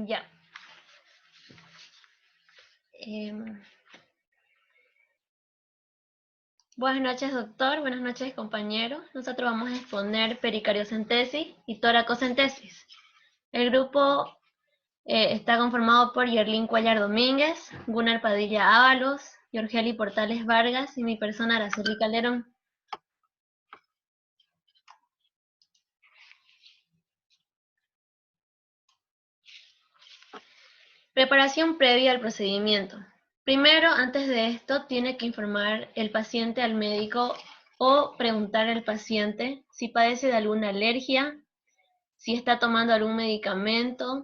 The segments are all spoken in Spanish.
Ya. Buenas noches, doctor. Buenas noches, compañeros. Nosotros vamos a exponer pericardiocentesis y toracocentesis. El grupo está conformado por Yerlin Cuellar Domínguez, Gunnar Padilla Ábalos, Yorgeli Portales Vargas y mi persona, Araceli Calderón. Preparación previa al procedimiento. Primero, antes de esto, tiene que informar el paciente al médico o preguntar al paciente si padece de alguna alergia, si está tomando algún medicamento,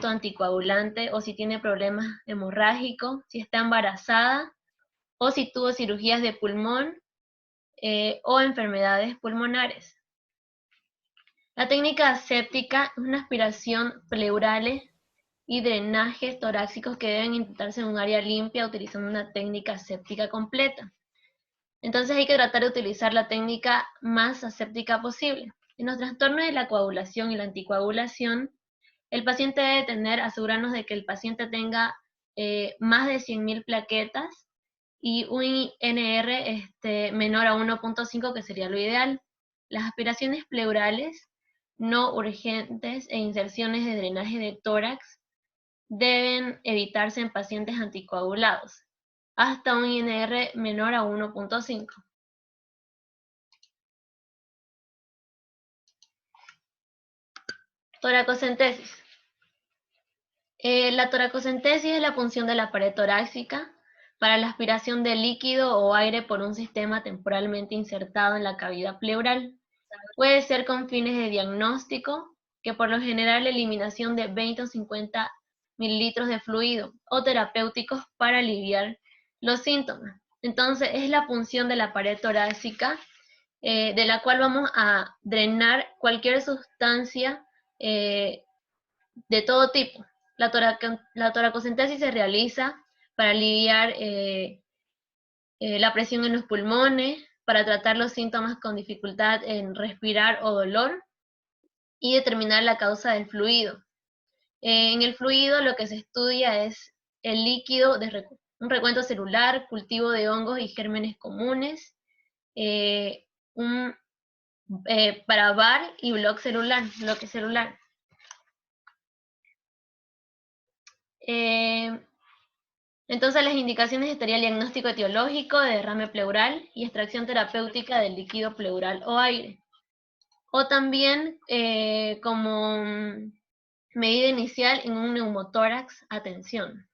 anticoagulante o si tiene problemas hemorrágicos, si está embarazada o si tuvo cirugías de pulmón o enfermedades pulmonares. La técnica aséptica es una aspiración pleurales y drenajes torácicos que deben intentarse en un área limpia utilizando una técnica aséptica completa. Entonces hay que tratar de utilizar la técnica más aséptica posible. En los trastornos de la coagulación y la anticoagulación, el paciente debe asegurarnos de que el paciente tenga más de 100.000 plaquetas y un INR menor a 1.5, que sería lo ideal. Las aspiraciones pleurales no urgentes e inserciones de drenaje de tórax deben evitarse en pacientes anticoagulados, hasta un INR menor a 1.5. Toracocentesis. La toracocentesis es la punción de la pared torácica para la aspiración de líquido o aire por un sistema temporalmente insertado en la cavidad pleural. Puede ser con fines de diagnóstico, que por lo general la eliminación de 20 o 50 mililitros de fluido, o terapéuticos para aliviar los síntomas. Entonces es la punción de la pared torácica de la cual vamos a drenar cualquier sustancia de todo tipo. La toracocentesis se realiza para aliviar la presión en los pulmones, para tratar los síntomas con dificultad en respirar o dolor y determinar la causa del fluido. En el fluido lo que se estudia es el líquido de un recuento celular, cultivo de hongos y gérmenes comunes, para VAR y bloque celular. Entonces las indicaciones estaría el diagnóstico etiológico de derrame pleural y extracción terapéutica del líquido pleural o aire. O también como medida inicial en un neumotórax, atención.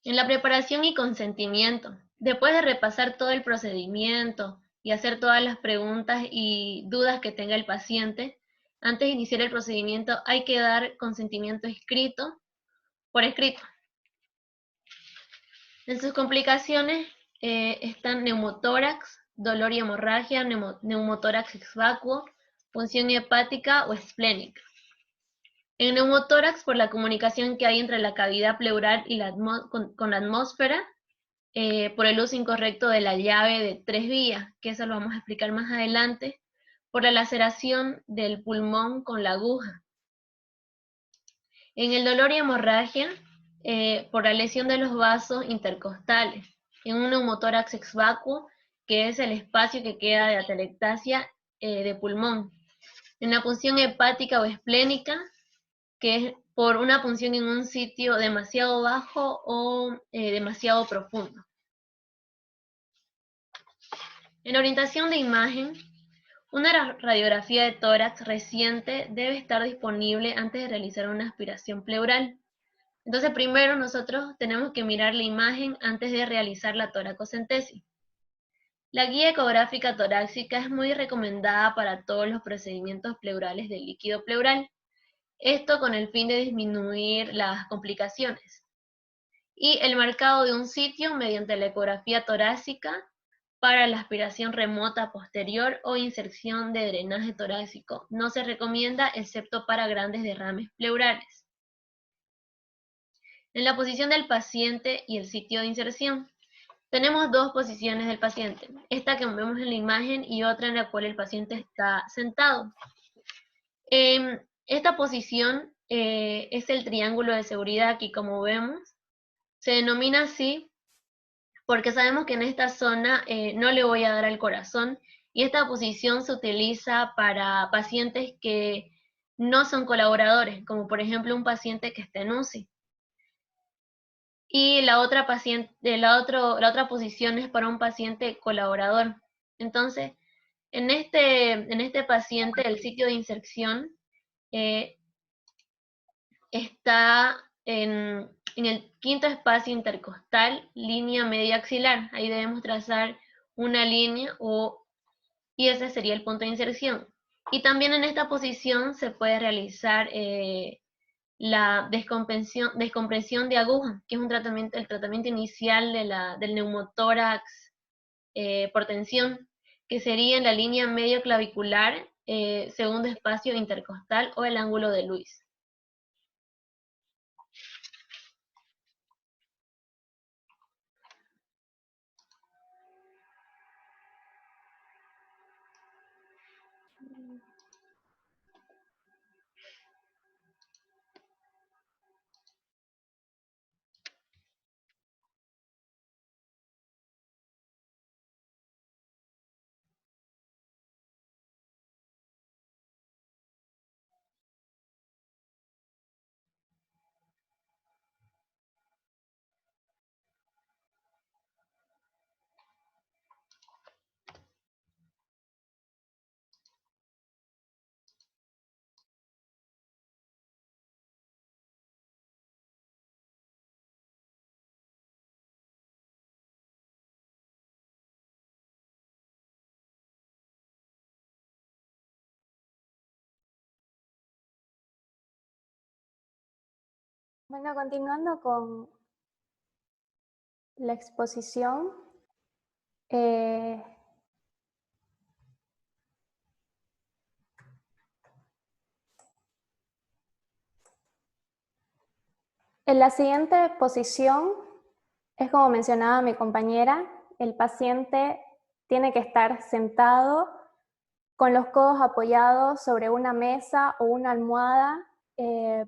En la preparación y consentimiento, después de repasar todo el procedimiento y hacer todas las preguntas y dudas que tenga el paciente, antes de iniciar el procedimiento hay que dar consentimiento escrito, por escrito. En sus complicaciones están neumotórax, dolor y hemorragia, neumotórax ex vacuo, punción hepática o esplénica. En neumotórax, por la comunicación que hay entre la cavidad pleural y con la atmósfera, por el uso incorrecto de la llave de 3 vías, que eso lo vamos a explicar más adelante, por la laceración del pulmón con la aguja. En el dolor y hemorragia, por la lesión de los vasos intercostales, en un neumotórax ex vacuo, que es el espacio que queda de atelectasia de pulmón. En la punción hepática o esplénica, que es por una punción en un sitio demasiado bajo o demasiado profundo. En orientación de imagen, una radiografía de tórax reciente debe estar disponible antes de realizar una aspiración pleural. Entonces primero nosotros tenemos que mirar la imagen antes de realizar la toracocentesis. La guía ecográfica torácica es muy recomendada para todos los procedimientos pleurales del líquido pleural. Esto con el fin de disminuir las complicaciones. Y el marcado de un sitio mediante la ecografía torácica para la aspiración remota posterior o inserción de drenaje torácico. No se recomienda excepto para grandes derrames pleurales. En la posición del paciente y el sitio de inserción. Tenemos dos posiciones del paciente, esta que vemos en la imagen y otra en la cual el paciente está sentado. Esta posición es el triángulo de seguridad aquí, como vemos. Se denomina así porque sabemos que en esta zona no le voy a dar al corazón, y esta posición se utiliza para pacientes que no son colaboradores, como por ejemplo un paciente que esté en UCI. Y la otra posición es para un paciente colaborador. Entonces, en este paciente, el sitio de inserción eh, está en el quinto espacio intercostal, línea media axilar. Ahí debemos trazar una línea y ese sería el punto de inserción. Y también en esta posición se puede realizar la descompresión de aguja, que es el tratamiento inicial del neumotórax por tensión, que sería en la línea medio clavicular, segundo espacio intercostal o el ángulo de Luis. Bueno, continuando con la exposición, en la siguiente posición, es como mencionaba mi compañera, el paciente tiene que estar sentado con los codos apoyados sobre una mesa o una almohada,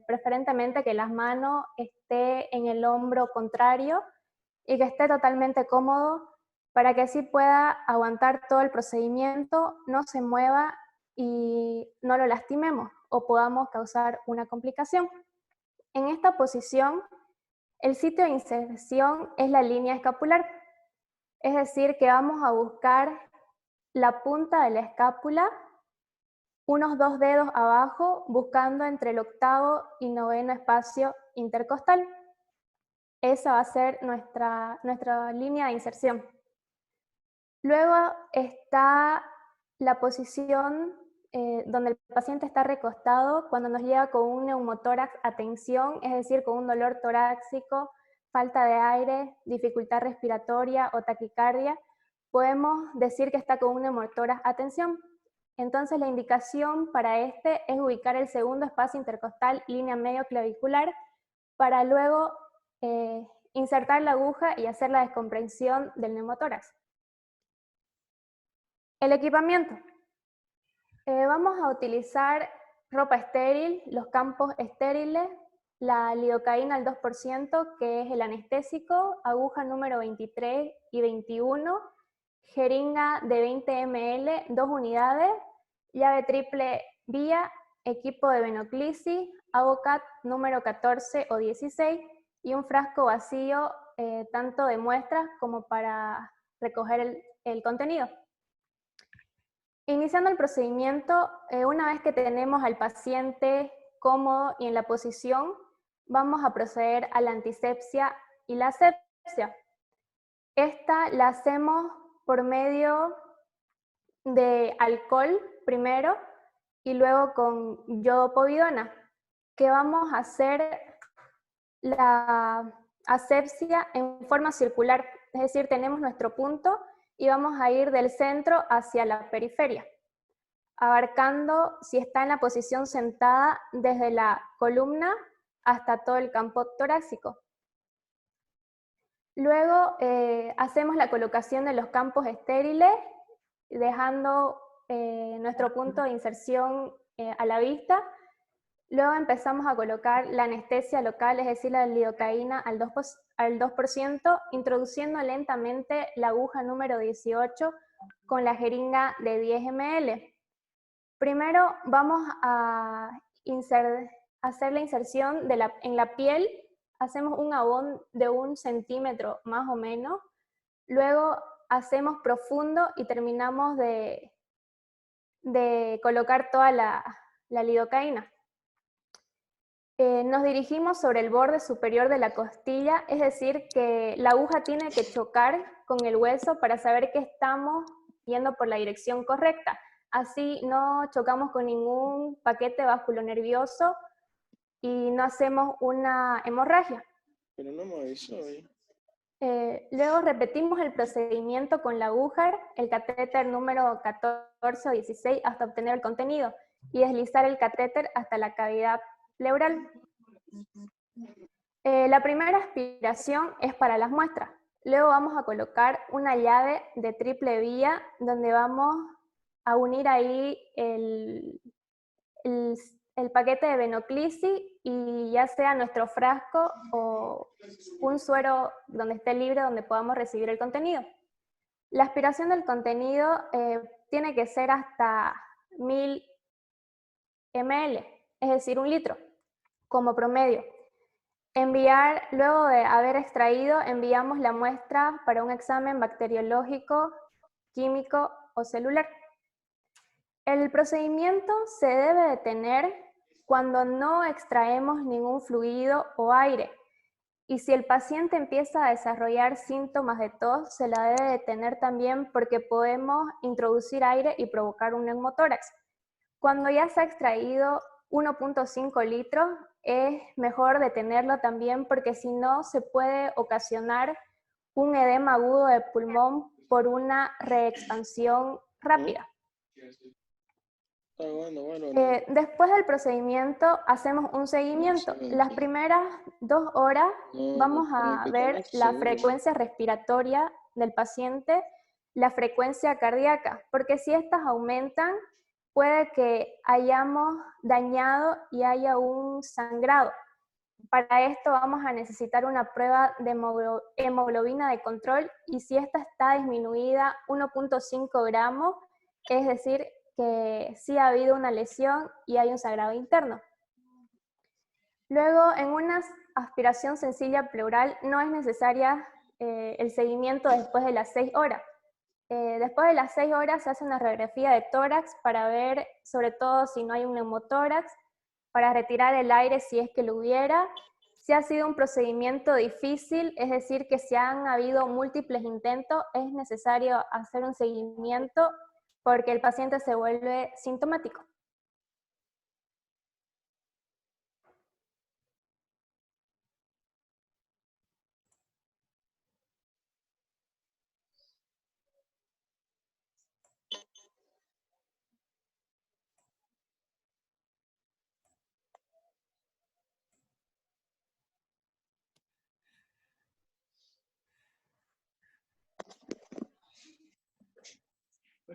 preferentemente que las manos estén en el hombro contrario y que esté totalmente cómodo para que así pueda aguantar todo el procedimiento, no se mueva y no lo lastimemos o podamos causar una complicación. En esta posición, el sitio de inserción es la línea escapular, es decir, que vamos a buscar la punta de la escápula, unos 2 dedos abajo, buscando entre el octavo y noveno espacio intercostal. Esa va a ser nuestra línea de inserción. Luego está la posición donde el paciente está recostado cuando nos llega con un neumotórax a tensión, es decir, con un dolor torácico, falta de aire, dificultad respiratoria o taquicardia. Podemos decir que está con un neumotórax a tensión. Entonces la indicación para este es ubicar el segundo espacio intercostal, línea medio clavicular, para luego insertar la aguja y hacer la descompresión del neumotórax. El equipamiento. Vamos a utilizar ropa estéril, los campos estériles, la lidocaína al 2%, que es el anestésico, aguja número 23 y 21, jeringa de 20 ml, 2 unidades, llave triple vía, equipo de venoclisis, Avocat número 14 o 16 y un frasco vacío tanto de muestras como para recoger el contenido. Iniciando el procedimiento, una vez que tenemos al paciente cómodo y en la posición, vamos a proceder a la antisepsia y la asepsia. Esta la hacemos por medio de alcohol primero y luego con yodopovidona, que vamos a hacer la asepsia en forma circular, es decir, tenemos nuestro punto y vamos a ir del centro hacia la periferia, abarcando, si está en la posición sentada, desde la columna hasta todo el campo torácico. Luego hacemos la colocación de los campos estériles, dejando nuestro punto de inserción a la vista. Luego empezamos a colocar la anestesia local, es decir, la lidocaína al 2%, introduciendo lentamente la aguja número 18 con la jeringa de 10 ml. Primero vamos a hacer la inserción en la piel, hacemos un abón de 1 centímetro más o menos, luego hacemos profundo y terminamos de colocar toda la lidocaína. Nos dirigimos sobre el borde superior de la costilla, es decir, que la aguja tiene que chocar con el hueso para saber que estamos yendo por la dirección correcta. Así no chocamos con ningún paquete vasculonervioso y no hacemos una hemorragia. Pero no me avisó, ¿eh? Luego repetimos el procedimiento con la aguja, el catéter número 14 o 16 hasta obtener el contenido y deslizar el catéter hasta la cavidad pleural. La primera aspiración es para las muestras. Luego vamos a colocar una llave de triple vía donde vamos a unir ahí el paquete de venoclisi y ya sea nuestro frasco o un suero donde esté libre donde podamos recibir el contenido. La aspiración del contenido tiene que ser hasta 1000 ml, es decir, 1 litro, como promedio. Luego de haber extraído, enviamos la muestra para un examen bacteriológico, químico o celular. El procedimiento se debe detener cuando no extraemos ningún fluido o aire. Y si el paciente empieza a desarrollar síntomas de tos, se la debe detener también porque podemos introducir aire y provocar un neumotórax. Cuando ya se ha extraído 1.5 litros, es mejor detenerlo también porque si no se puede ocasionar un edema agudo de pulmón por una reexpansión rápida. Después del procedimiento hacemos un seguimiento. Las primeras 2 horas vamos a ver la frecuencia respiratoria del paciente, la frecuencia cardíaca, porque si estas aumentan, puede que hayamos dañado y haya un sangrado. Para esto vamos a necesitar una prueba de hemoglobina de control y si esta está disminuida 1.5 gramos, es decir, que sí ha habido una lesión y hay un sangrado interno. Luego, en una aspiración sencilla pleural no es necesaria el seguimiento después de las 6 horas. Después de las 6 horas se hace una radiografía de tórax para ver sobre todo si no hay un neumotórax, para retirar el aire si es que lo hubiera. Si ha sido un procedimiento difícil, es decir, que si han habido múltiples intentos, es necesario hacer un seguimiento porque el paciente se vuelve sintomático.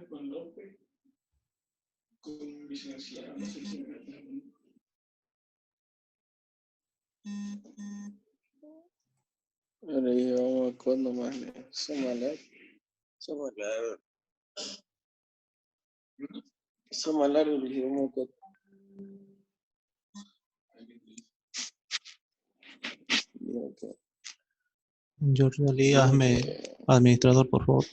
Con López, con un licenciado, no sé quién era. Ahora llevamos a cuándo más, somos largos, le llevamos a George Ali, hazme administrador, por favor.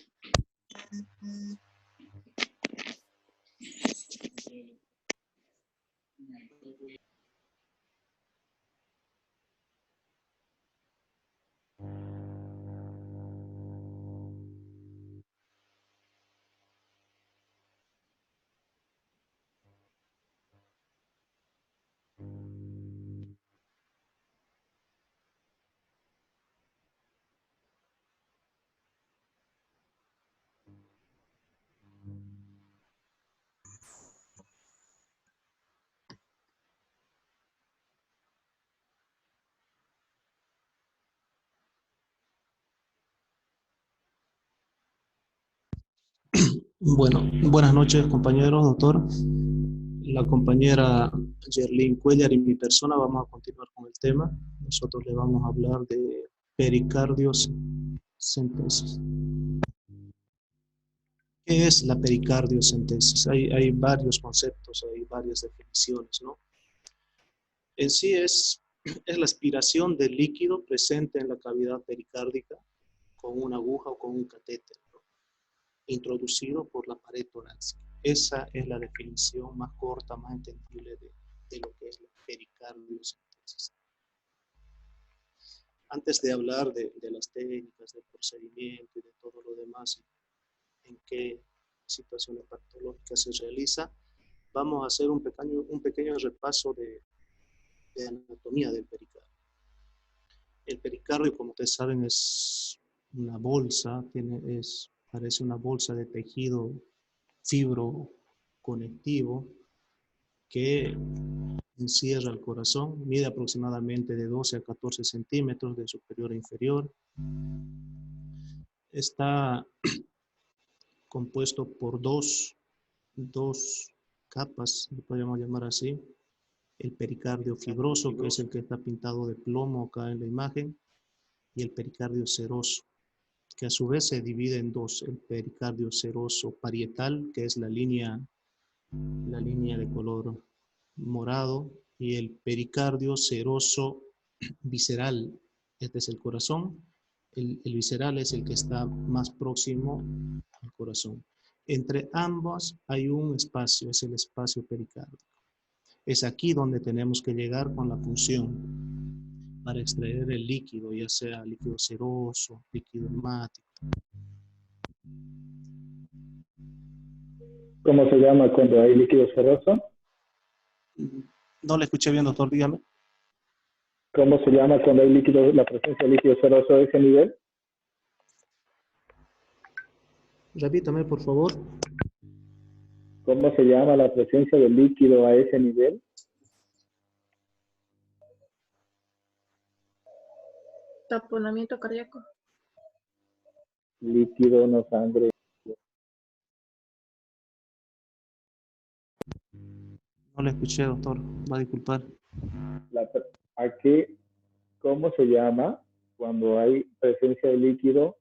Bueno, buenas noches, compañeros, doctor. la compañera Yerlin Cuellar y mi persona vamos a continuar con el tema. Nosotros le vamos a hablar de pericardiocentesis. ¿Qué es la pericardiocentesis? Hay varios conceptos, hay varias definiciones, ¿no? En sí es la aspiración del líquido presente en la cavidad pericárdica con una aguja o con un catéter, ¿no?, introducido por la pared torácica. Esa es la definición más corta, más entendible de lo que es la pericardiocentesis. Antes de hablar de las técnicas, del procedimiento y de todo lo demás, en qué situaciones patológicas se realiza, vamos a hacer un pequeño repaso de anatomía del pericardio. El pericardio, como ustedes saben, es una bolsa, parece una bolsa de tejido fibroconectivo que encierra el corazón, mide aproximadamente de 12 a 14 centímetros de superior a inferior. Está compuesto por dos capas, lo podríamos llamar así. El pericardio fibroso, que es el que está pintado de plomo acá en la imagen, y el pericardio seroso, que a su vez se divide en dos: el pericardio seroso parietal, que es la línea de color morado, y el pericardio seroso visceral. Este es el corazón. El visceral es el que está más próximo al corazón. Entre ambos hay un espacio, es el espacio pericárdico. Es aquí donde tenemos que llegar con la punción para extraer el líquido, ya sea líquido seroso, líquido hemático. ¿Cómo se llama cuando hay líquido seroso? No le escuché bien, doctor, dígame. ¿Cómo se llama cuando hay la presencia de líquido seroso a ese nivel? Repítame, por favor. ¿Cómo se llama la presencia de líquido a ese nivel? Taponamiento cardíaco. Líquido, no sangre. No le escuché, doctor. Va a disculpar. ¿Cómo se llama cuando hay presencia de líquido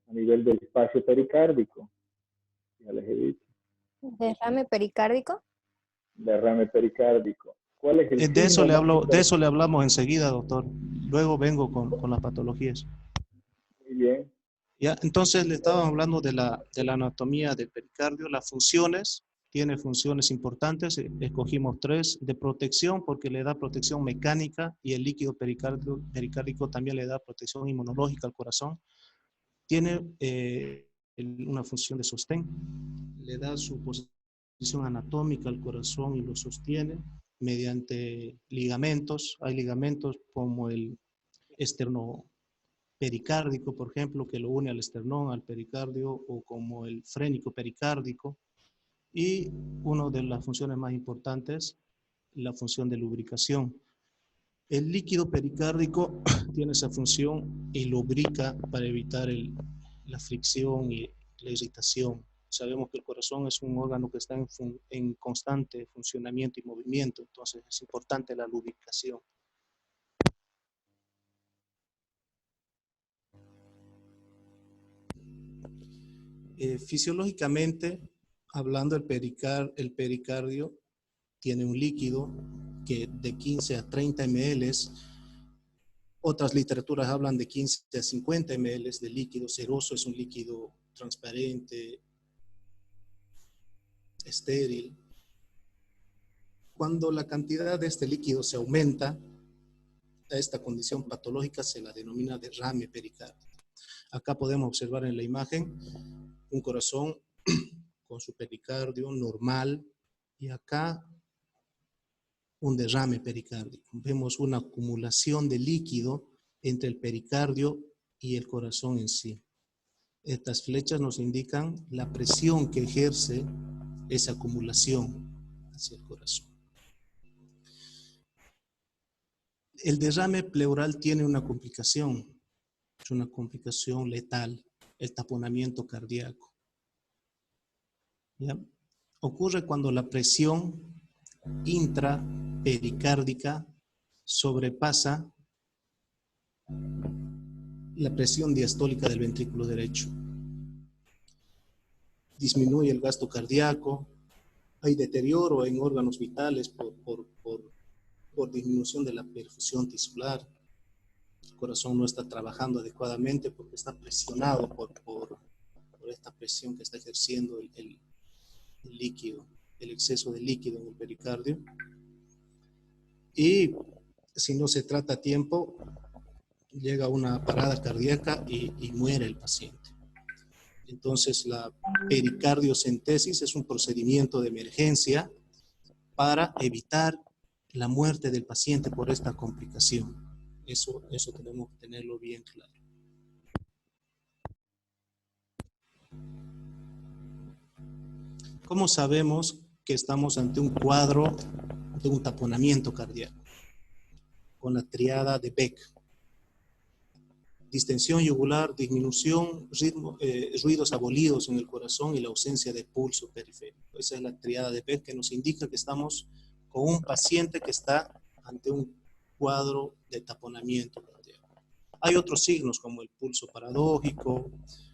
a nivel del espacio pericárdico? Ya les he dicho. ¿Derrame pericárdico? Derrame pericárdico. ¿Cuál es el De eso signo le hablamos enseguida, doctor. Luego vengo con las patologías. Muy bien. ¿Ya? Entonces le estábamos hablando de la anatomía del pericardio, las funciones. Tiene funciones importantes, escogimos 3: de protección, porque le da protección mecánica, y el líquido pericárdico también le da protección inmunológica al corazón. Tiene una función de sostén, le da su posición anatómica al corazón y lo sostiene mediante ligamentos. Hay ligamentos como el esternoperi-pericárdico, por ejemplo, que lo une al esternón, al pericardio, o como el frénico pericárdico. Y una de las funciones más importantes, la función de lubricación. El líquido pericárdico tiene esa función y lubrica para evitar la fricción y la irritación. Sabemos que el corazón es un órgano que está en constante funcionamiento y movimiento, entonces es importante la lubricación. Fisiológicamente, hablando, el pericardio tiene un líquido que de 15 a 30 ml. Otras literaturas hablan de 15 a 50 ml de líquido seroso. Es un líquido transparente, estéril. Cuando la cantidad de este líquido se aumenta, a esta condición patológica se la denomina derrame pericárdico. Acá podemos observar en la imagen un corazón con su pericardio normal, y acá un derrame pericárdico. Vemos una acumulación de líquido entre el pericardio y el corazón en sí. Estas flechas nos indican la presión que ejerce esa acumulación hacia el corazón. El derrame pleural tiene una complicación, es una complicación letal, el taponamiento cardíaco. ¿Ya? Ocurre cuando la presión intrapericárdica sobrepasa la presión diastólica del ventrículo derecho. Disminuye el gasto cardíaco, hay deterioro en órganos vitales por disminución de la perfusión tisular. El corazón no está trabajando adecuadamente porque está presionado por esta presión que está ejerciendo el líquido, el exceso de líquido en el pericardio. Y si no se trata a tiempo, llega una parada cardíaca y muere el paciente. Entonces, la pericardiocentesis es un procedimiento de emergencia para evitar la muerte del paciente por esta complicación. Eso tenemos que tenerlo bien claro. ¿Cómo sabemos que estamos ante un cuadro de un taponamiento cardíaco? Con la triada de Beck. Distensión yugular, disminución, ruidos abolidos en el corazón y la ausencia de pulso periférico. Esa es la triada de Beck que nos indica que estamos con un paciente que está ante un cuadro de taponamiento cardíaco. Hay otros signos como el pulso paradójico,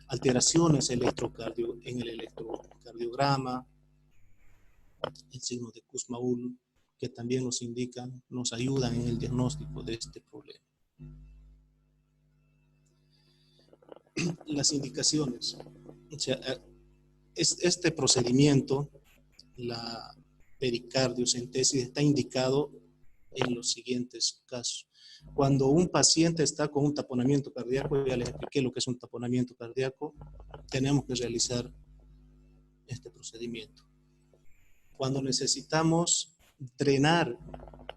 alteraciones en el electrocardiograma, el signo de Kussmaul, que también nos indican, nos ayudan en el diagnóstico de este problema. Las indicaciones. O sea, este procedimiento, la pericardiocentesis, está indicado en los siguientes casos. Cuando un paciente está con un taponamiento cardíaco, ya les expliqué lo que es un taponamiento cardíaco, tenemos que realizar este procedimiento. Cuando necesitamos drenar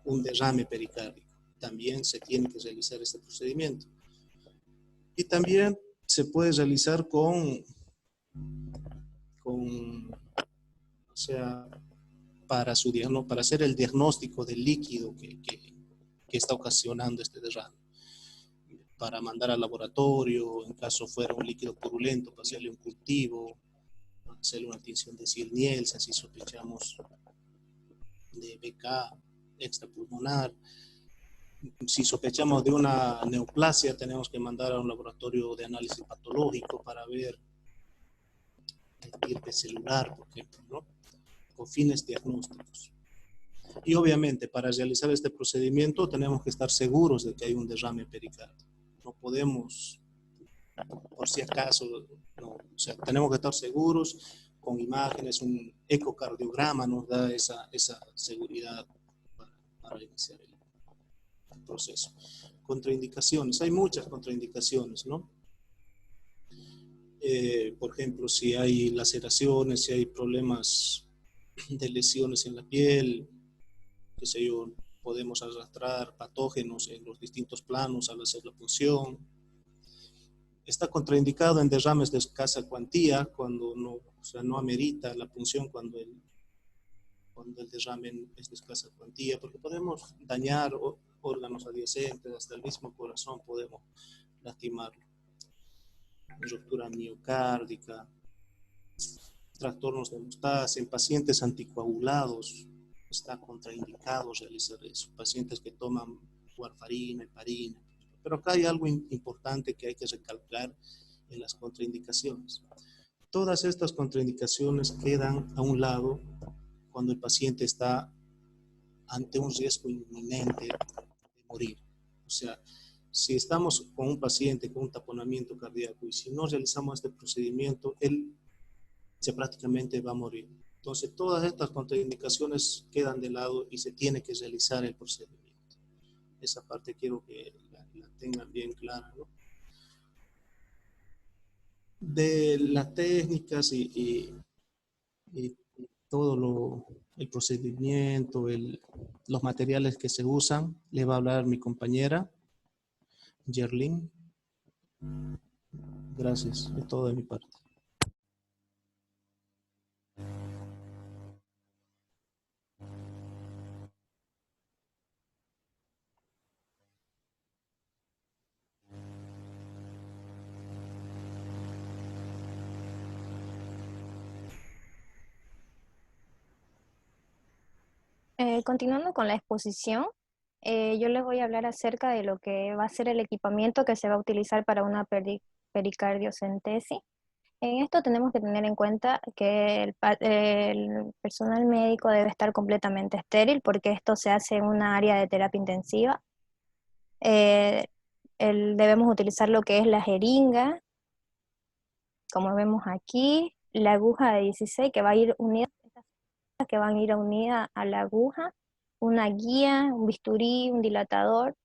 un derrame pericárdico, también se tiene que realizar este procedimiento. Y también se puede realizar o sea, para hacer el diagnóstico del líquido que está ocasionando este derrame. Para mandar al laboratorio, en caso fuera un líquido purulento, para hacerle un cultivo, hacerle una tinción de Ziel-Nielsen si sospechamos de BK extrapulmonar. Si sospechamos de una neoplasia, tenemos que mandar a un laboratorio de análisis patológico para ver el estirpe celular, por ejemplo, ¿no? Con fines diagnósticos. Y obviamente, para realizar este procedimiento, tenemos que estar seguros de que hay un derrame pericárdico. No podemos, por si acaso, no. O sea, tenemos que estar seguros con imágenes, un ecocardiograma nos da esa seguridad para iniciar el proceso. Contraindicaciones, hay muchas contraindicaciones, ¿no? Por ejemplo, si hay laceraciones, si hay problemas de lesiones en la piel, qué sé yo, podemos arrastrar patógenos en los distintos planos al hacer la punción. Está contraindicado en derrames de escasa cuantía, cuando no, o sea, no amerita la punción cuando el derrame es de escasa cuantía, porque podemos dañar órganos adyacentes, hasta el mismo corazón podemos lastimarlo. Ruptura miocárdica, trastornos de hemostasia, en pacientes anticoagulados está contraindicado realizar eso, pacientes que toman warfarina, heparina. Pero acá hay algo importante que hay que recalcar en las contraindicaciones. Todas estas contraindicaciones quedan a un lado cuando el paciente está ante un riesgo inminente de morir. O sea, si estamos con un paciente con un taponamiento cardíaco y si no realizamos este procedimiento, él prácticamente va a morir. Entonces, todas estas contraindicaciones quedan de lado y se tiene que realizar el procedimiento. Esa parte quiero que la tengan bien clara, ¿no? De las técnicas y todo el procedimiento, los materiales que se usan, le va a hablar mi compañera, Yerlin. Gracias, es todo de mi parte. Continuando con la exposición, yo les voy a hablar acerca de lo que va a ser el equipamiento que se va a utilizar para una pericardiocentesis. En esto tenemos que tener en cuenta que el personal médico debe estar completamente estéril porque esto se hace en una área de terapia intensiva. Debemos utilizar lo que es la jeringa, como vemos aquí, la aguja de 16 que va a ir unida, que van a ir unidas a la aguja, una guía, un bisturí, un dilatador.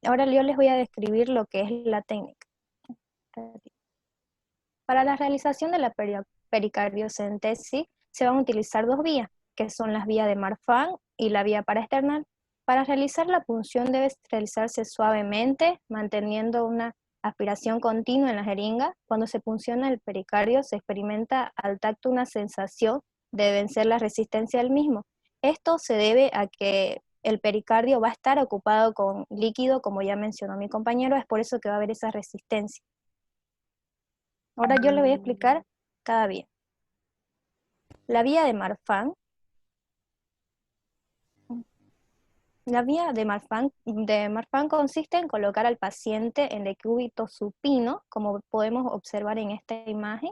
Ahora yo les voy a describir lo que es la técnica. Para la realización de la pericardiocentesis se van a utilizar dos vías, que son las vías de Marfan y la vía paraesternal. Para realizar la punción debe realizarse suavemente, manteniendo una aspiración continua en la jeringa. Cuando se punciona el pericardio se experimenta al tacto una sensación de vencer la resistencia del mismo. Esto se debe a que el pericardio va a estar ocupado con líquido, como ya mencionó mi compañero, es por eso que va a haber esa resistencia. Ahora yo le voy a explicar cada vía. La vía de Marfan. La vía de Marfan consiste en colocar al paciente en decúbito supino, como podemos observar en esta imagen,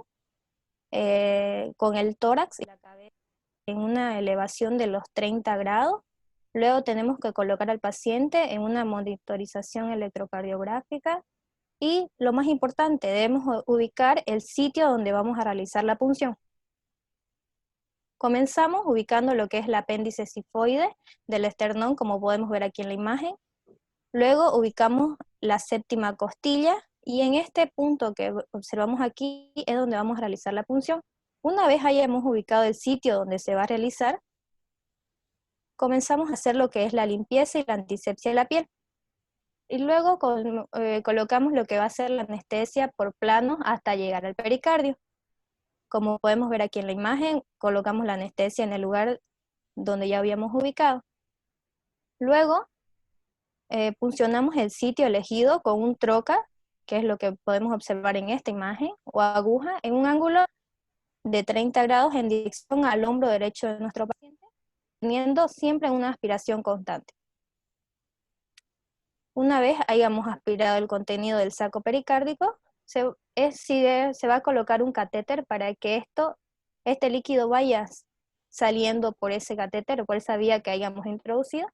con el tórax y la cabeza en una elevación de los 30 grados. Luego tenemos que colocar al paciente en una monitorización electrocardiográfica y, lo más importante, debemos ubicar el sitio donde vamos a realizar la punción. Comenzamos ubicando lo que es el apéndice sifoide del esternón, como podemos ver aquí en la imagen. Luego ubicamos la séptima costilla y en este punto que observamos aquí es donde vamos a realizar la punción. Una vez hayamos ubicado el sitio donde se va a realizar, comenzamos a hacer lo que es la limpieza y la antisepsia de la piel. Y luego colocamos lo que va a ser la anestesia por planos hasta llegar al pericardio. Como podemos ver aquí en la imagen, colocamos la anestesia en el lugar donde ya habíamos ubicado. Luego, puncionamos el sitio elegido con un trocar, que es lo que podemos observar en esta imagen, o aguja, en un ángulo de 30 grados en dirección al hombro derecho de nuestro paciente, teniendo siempre una aspiración constante. Una vez hayamos aspirado el contenido del saco pericárdico, se va a colocar un catéter para que este líquido vaya saliendo por ese catéter o por esa vía que hayamos introducido,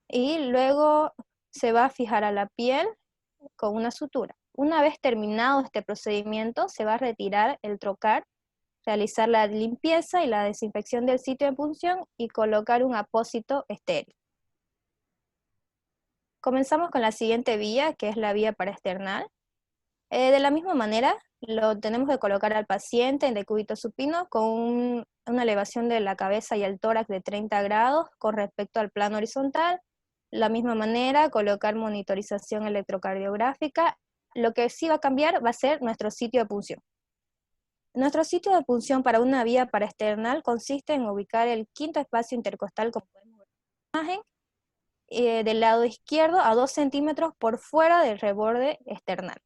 y luego se va a fijar a la piel con una sutura. Una vez terminado este procedimiento, se va a retirar el trocar, realizar la limpieza y la desinfección del sitio de punción y colocar un apósito estéril. Comenzamos con la siguiente vía, que es la vía paraesternal. De la misma manera, lo tenemos que colocar al paciente en decúbito supino con una elevación de la cabeza y el tórax de 30 grados con respecto al plano horizontal. De la misma manera, colocar monitorización electrocardiográfica. Lo que sí va a cambiar va a ser nuestro sitio de punción. Nuestro sitio de punción para una vía paraesternal consiste en ubicar el quinto espacio intercostal, como podemos ver en la imagen, del lado izquierdo a 2 centímetros por fuera del reborde external.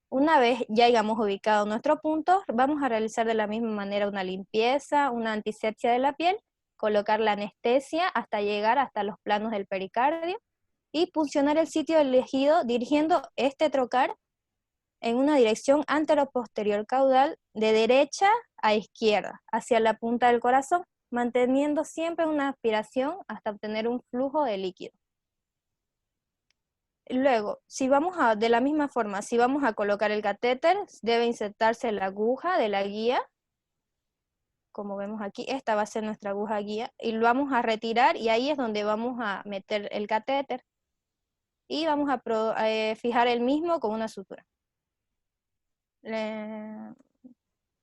Una vez ya hayamos ubicado nuestro punto, vamos a realizar de la misma manera una limpieza, una antisepsia de la piel, colocar la anestesia hasta llegar hasta los planos del pericardio y puncionar el sitio elegido dirigiendo este trocar en una dirección antero-posterior caudal de derecha a izquierda, hacia la punta del corazón, manteniendo siempre una aspiración hasta obtener un flujo de líquido. Luego, de la misma forma, si vamos a colocar el catéter, debe insertarse la aguja de la guía, como vemos aquí, esta va a ser nuestra aguja guía, y lo vamos a retirar y ahí es donde vamos a meter el catéter. Y vamos a fijar el mismo con una sutura.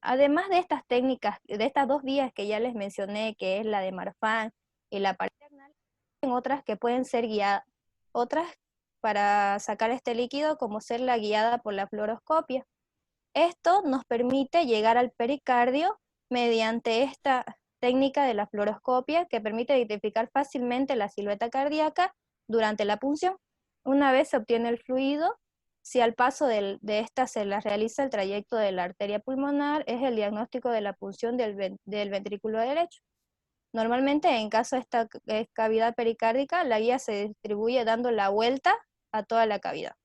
Además de estas técnicas, de estas dos vías que ya les mencioné, que es la de Marfan y la paraesternal, hay otras que pueden ser guiadas, otras para sacar este líquido, como ser la guiada por la fluoroscopia. Esto nos permite llegar al pericardio mediante esta técnica de la fluoroscopia, que permite identificar fácilmente la silueta cardíaca durante la punción. Una vez se obtiene el fluido, si al paso de esta se la realiza el trayecto de la arteria pulmonar, es el diagnóstico de la punción del ventrículo derecho. Normalmente, en caso de esta cavidad pericárdica, la guía se distribuye dando la vuelta a toda la cavidad.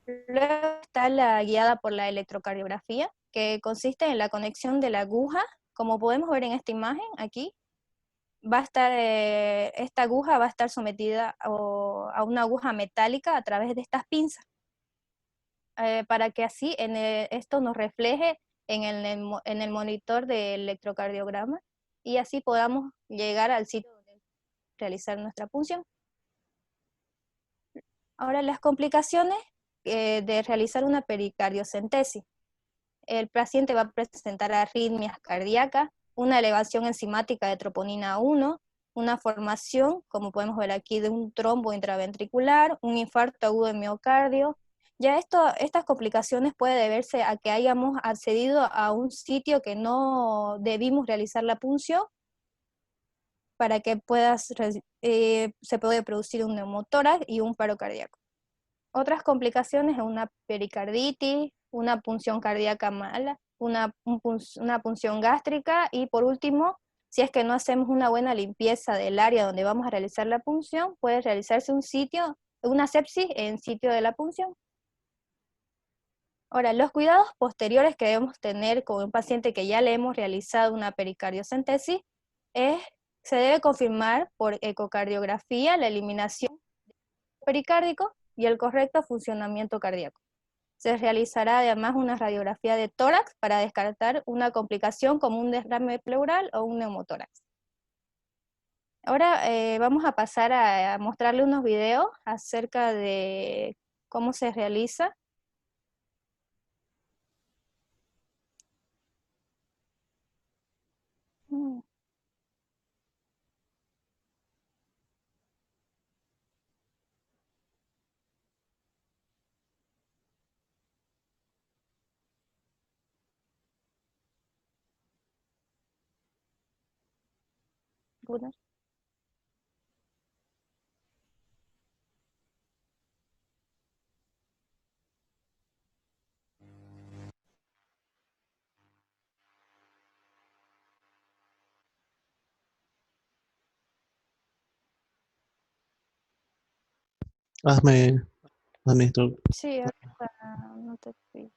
Luego está la guiada por la electrocardiografía, que consiste en la conexión de la aguja, como podemos ver en esta imagen aquí. Esta aguja va a estar sometida a una aguja metálica a través de estas pinzas, para que así esto nos refleje en el monitor de electrocardiograma y así podamos llegar al sitio donde realizar nuestra punción. Ahora, las complicaciones de realizar una pericardiocentesis. El paciente va a presentar arritmias cardíacas, una elevación enzimática de troponina 1, una formación, como podemos ver aquí, de un trombo intraventricular, un infarto agudo de miocardio. Ya estas complicaciones pueden deberse a que hayamos accedido a un sitio que no debimos realizar la punción, para que se puede producir un neumotórax y un paro cardíaco. Otras complicaciones es una pericarditis, una punción cardíaca mala, una punción gástrica y por último, si es que no hacemos una buena limpieza del área donde vamos a realizar la punción, puede realizarse una sepsis en sitio de la punción. Ahora, los cuidados posteriores que debemos tener con un paciente que ya le hemos realizado una pericardiocentesis se debe confirmar por ecocardiografía la eliminación del pericárdico y el correcto funcionamiento cardíaco. Se realizará además una radiografía de tórax para descartar una complicación como un derrame pleural o un neumotórax. Ahora vamos a pasar a mostrarle unos videos acerca de cómo se realiza. Gunnar. Hazme, administrador. Sí, ahorita no te pido.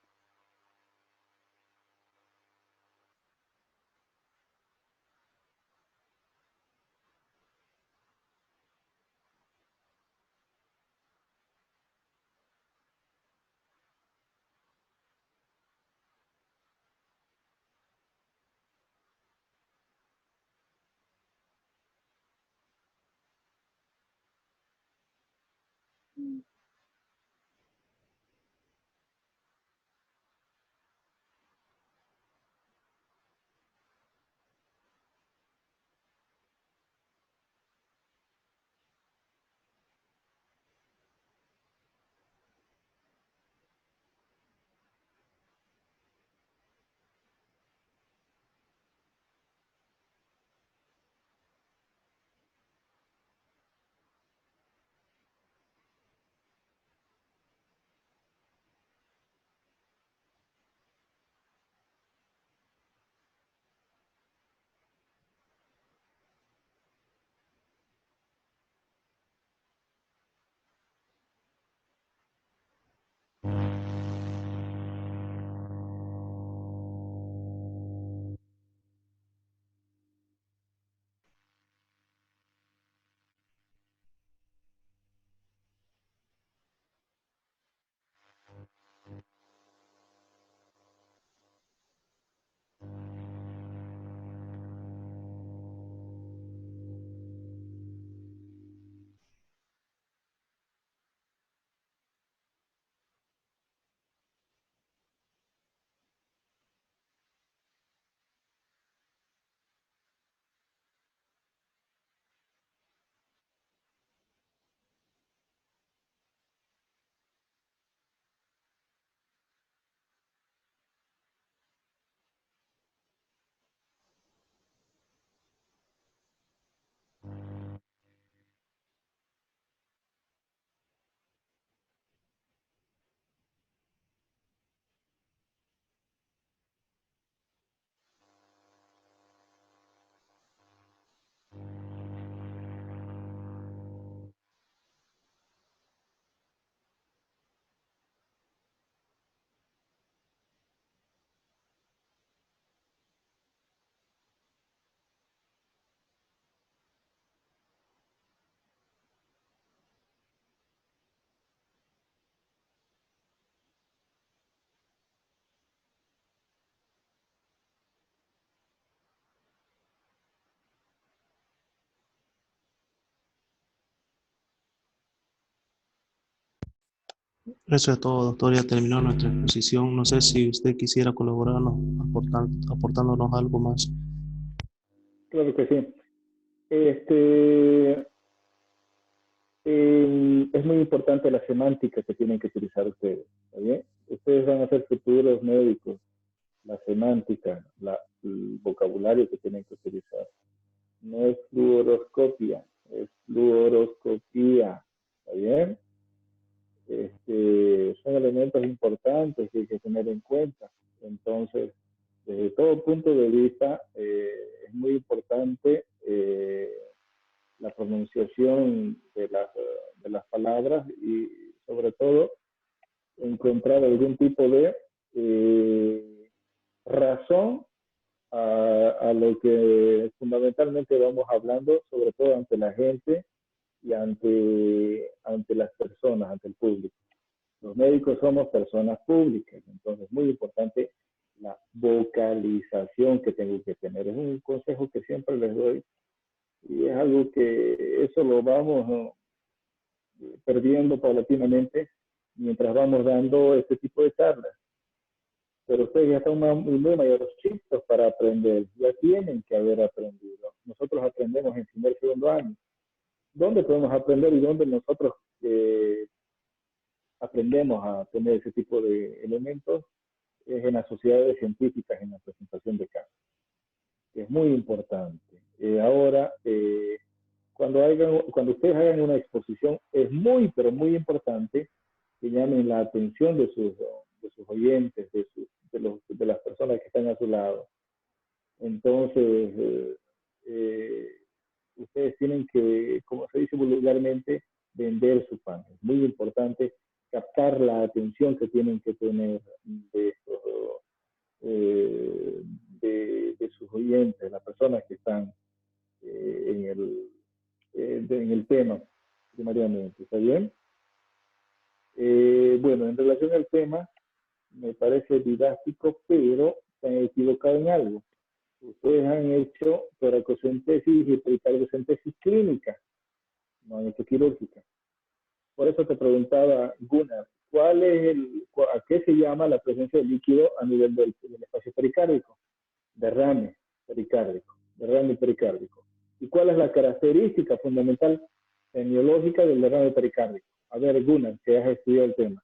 Eso es todo, doctor. Ya terminó nuestra exposición. No sé si usted quisiera colaborarnos aportándonos algo más. Claro que sí. Es muy importante la semántica que tienen que utilizar ustedes. ¿Está bien? Ustedes van a ser futuros médicos. La semántica, el vocabulario que tienen que utilizar. No es fluoroscopia, es fluoroscopía. ¿Está bien? Son elementos importantes que hay que tener en cuenta. Entonces, desde todo punto de vista, es muy importante la pronunciación de las palabras y sobre todo encontrar algún tipo de razón a lo que fundamentalmente vamos hablando, sobre todo ante la gente y ante las personas, ante el público. Los médicos somos personas públicas, entonces es muy importante la vocalización que tengo que tener. Es un consejo que siempre les doy y es algo que eso lo vamos perdiendo paulatinamente mientras vamos dando este tipo de charlas. Pero ustedes ya están muy mayorcitos para aprender, ya tienen que haber aprendido. Nosotros aprendemos en primer, segundo año. ¿Dónde podemos aprender y dónde nosotros aprendemos a tener ese tipo de elementos? Es en las sociedades científicas, en la presentación de casos. Es muy importante. Ahora, cuando ustedes hagan una exposición, es muy, pero muy importante que llamen la atención de sus oyentes, de las personas que están a su lado. Entonces, ustedes tienen que, como se dice vulgarmente, vender su pan. Es muy importante captar la atención que tienen que tener de sus oyentes, las personas que están en el tema primariamente. ¿Está bien? Bueno, en relación al tema, me parece didáctico, pero se han equivocado en algo. Ustedes han hecho toracocentesis y pericardiocentesis clínica, no han hecho quirúrgica. Por eso te preguntaba, Gunnar, ¿a qué se llama la presencia de líquido a nivel del espacio pericárdico? Derrame pericárdico. ¿Y cuál es la característica fundamental semiológica del derrame pericárdico? A ver, Gunnar, que has estudiado el tema.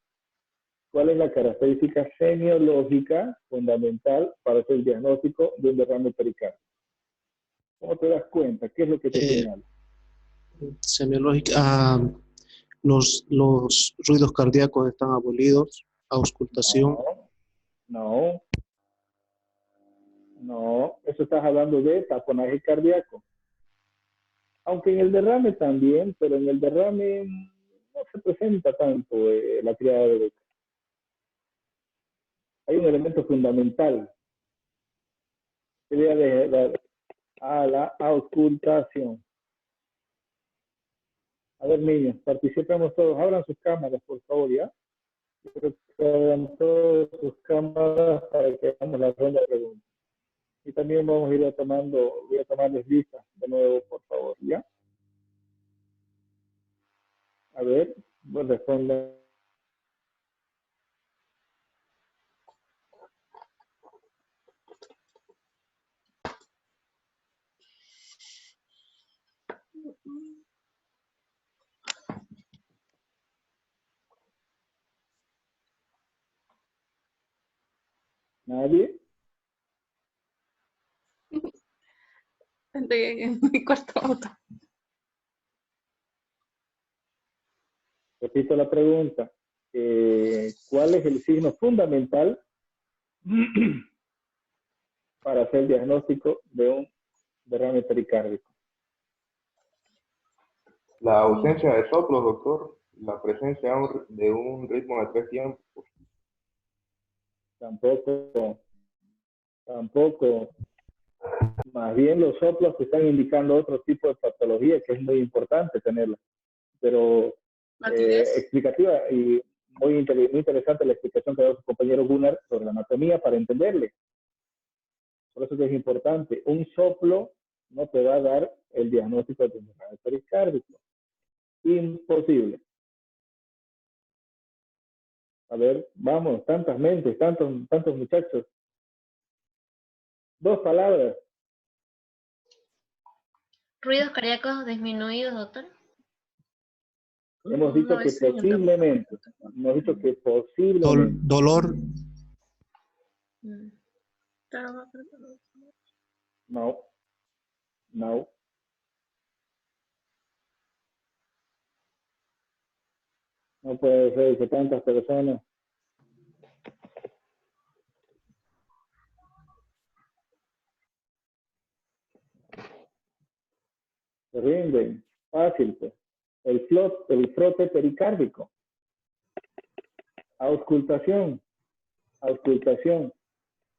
¿Cuál es la característica semiológica fundamental para hacer el diagnóstico de un derrame pericárdico? ¿Cómo te das cuenta? ¿Qué es lo que te señala? Semiológica, los ruidos cardíacos están abolidos, auscultación. No, eso estás hablando de taponaje cardíaco. Aunque en el derrame también, pero en el derrame no se presenta tanto la triada de Becker. Hay un elemento fundamental, sería la auscultación. A ver, niños, participemos todos. Abran sus cámaras, por favor, ¿ya? Quiero que abran todas sus cámaras para que hagamos la ronda de preguntas. Y también vamos a ir voy a tomarles listas de nuevo, por favor, ¿ya? A ver, pues respondan. ¿Nadie? En mi cuarto auto. Repito la pregunta. ¿Cuál es el signo fundamental para hacer el diagnóstico de un derrame pericárdico? La ausencia de soplos, doctor. La presencia de un ritmo de 3 tiempos. Tampoco. Más bien los soplos te están indicando otro tipo de patología que es muy importante tenerla. Pero explicativa y muy interesante la explicación que ha dado su compañero Gunnar sobre la anatomía para entenderle. Por eso que es importante. Un soplo no te va a dar el diagnóstico de un derrame pericárdico. Imposible. A ver, vamos, tantas mentes, tantos muchachos. 2 palabras. ¿Ruidos cardíacos disminuidos, doctor? Hemos dicho No, que ese posiblemente. Hemos dicho que posiblemente. Dolor, Mm. No. No. No puede ser que tantas personas. Se rinden. Fácil, pues. El frote pericárdico. Auscultación. Auscultación.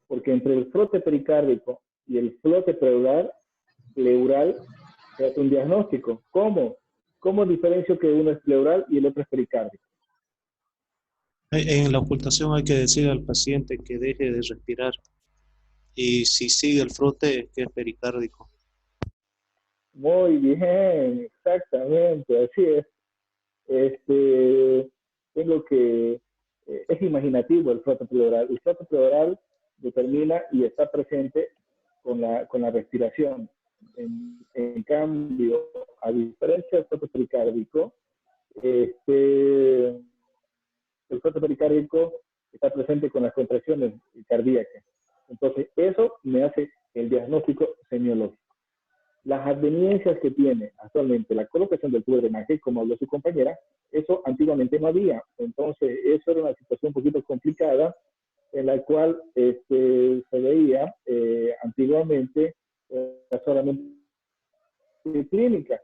Porque entre el frote pericárdico y el flote pleural se hace un diagnóstico. ¿Cómo? ¿Cómo diferencio que uno es pleural y el otro es pericárdico? en la ocultación hay que decir al paciente que deje de respirar y si sigue el frote, que es pericárdico. Muy bien, exactamente, así es. Tengo que, es imaginativo el frote pleural. El frote pleural determina y está presente con la respiración. En cambio, a diferencia del frote pericárdico, el frote pericárdico está presente con las contracciones cardíacas. Entonces, eso me hace el diagnóstico semiológico. Las adveniencias que tiene actualmente la colocación del tubo de drenaje, como habló su compañera, eso antiguamente no había. Entonces, eso era una situación un poquito complicada en la cual se veía antiguamente solamente clínica.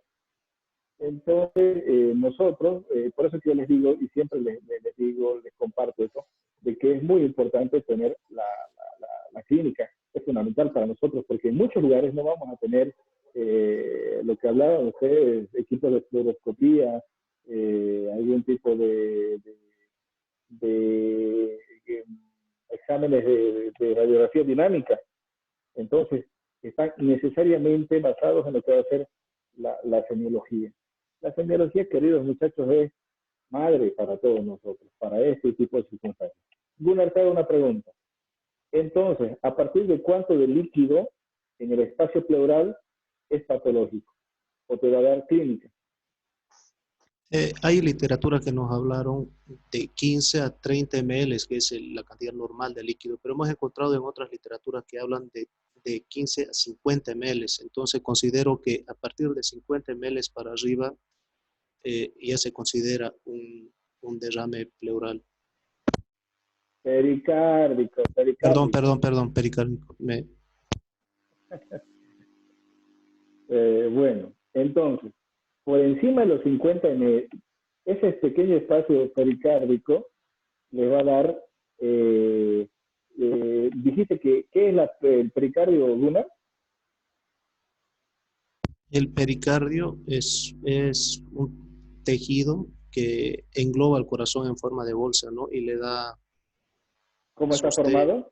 Entonces, nosotros, por eso que yo les digo, y siempre les digo, les comparto eso, de que es muy importante tener la clínica. Es fundamental para nosotros, porque en muchos lugares no vamos a tener lo que hablaban ustedes, equipos de fluoroscopía, algún tipo de exámenes de radiografía dinámica. Entonces, están necesariamente basados en lo que va a ser la semiología. La semiología, queridos muchachos, es madre para todos nosotros, para este tipo de circunstancias. Gunnar, te hago una pregunta. Entonces, ¿a partir de cuánto de líquido en el espacio pleural es patológico o te va a dar clínica? Hay literatura que nos hablaron de 15 a 30 ml, que es la cantidad normal de líquido, pero hemos encontrado en otras literaturas que hablan de 15 a 50 ml. Entonces considero que a partir de 50 ml para arriba ya se considera un derrame pleural. Pericárdico. Perdón, pericárdico. Bueno, entonces, por encima de los 50 ml, ese pequeño espacio pericárdico le va a dar, dijiste que, ¿qué es el pericardio, Gunnar? El pericardio es un tejido que engloba el corazón en forma de bolsa, ¿no? Y le da... ¿Cómo está formado?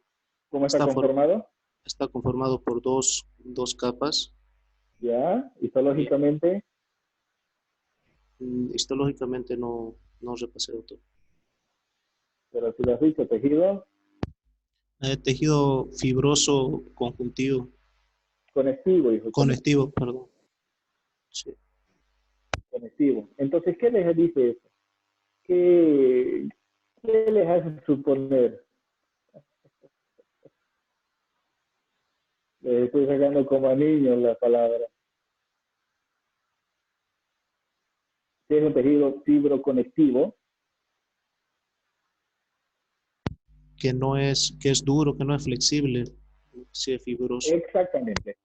¿Cómo está conformado? Está conformado por dos capas. Ya, histológicamente. Histológicamente no repasé, doctor. Pero si lo has dicho, tejido. Tejido fibroso conjuntivo. Conectivo, hijo. Conectivo, perdón. Sí. Conectivo. Entonces, ¿qué les dice eso? ¿Qué les hace suponer? Les estoy sacando como a niños la palabra. Si es un tejido fibroconectivo. Que es duro, que no es flexible, si es fibroso. Exactamente.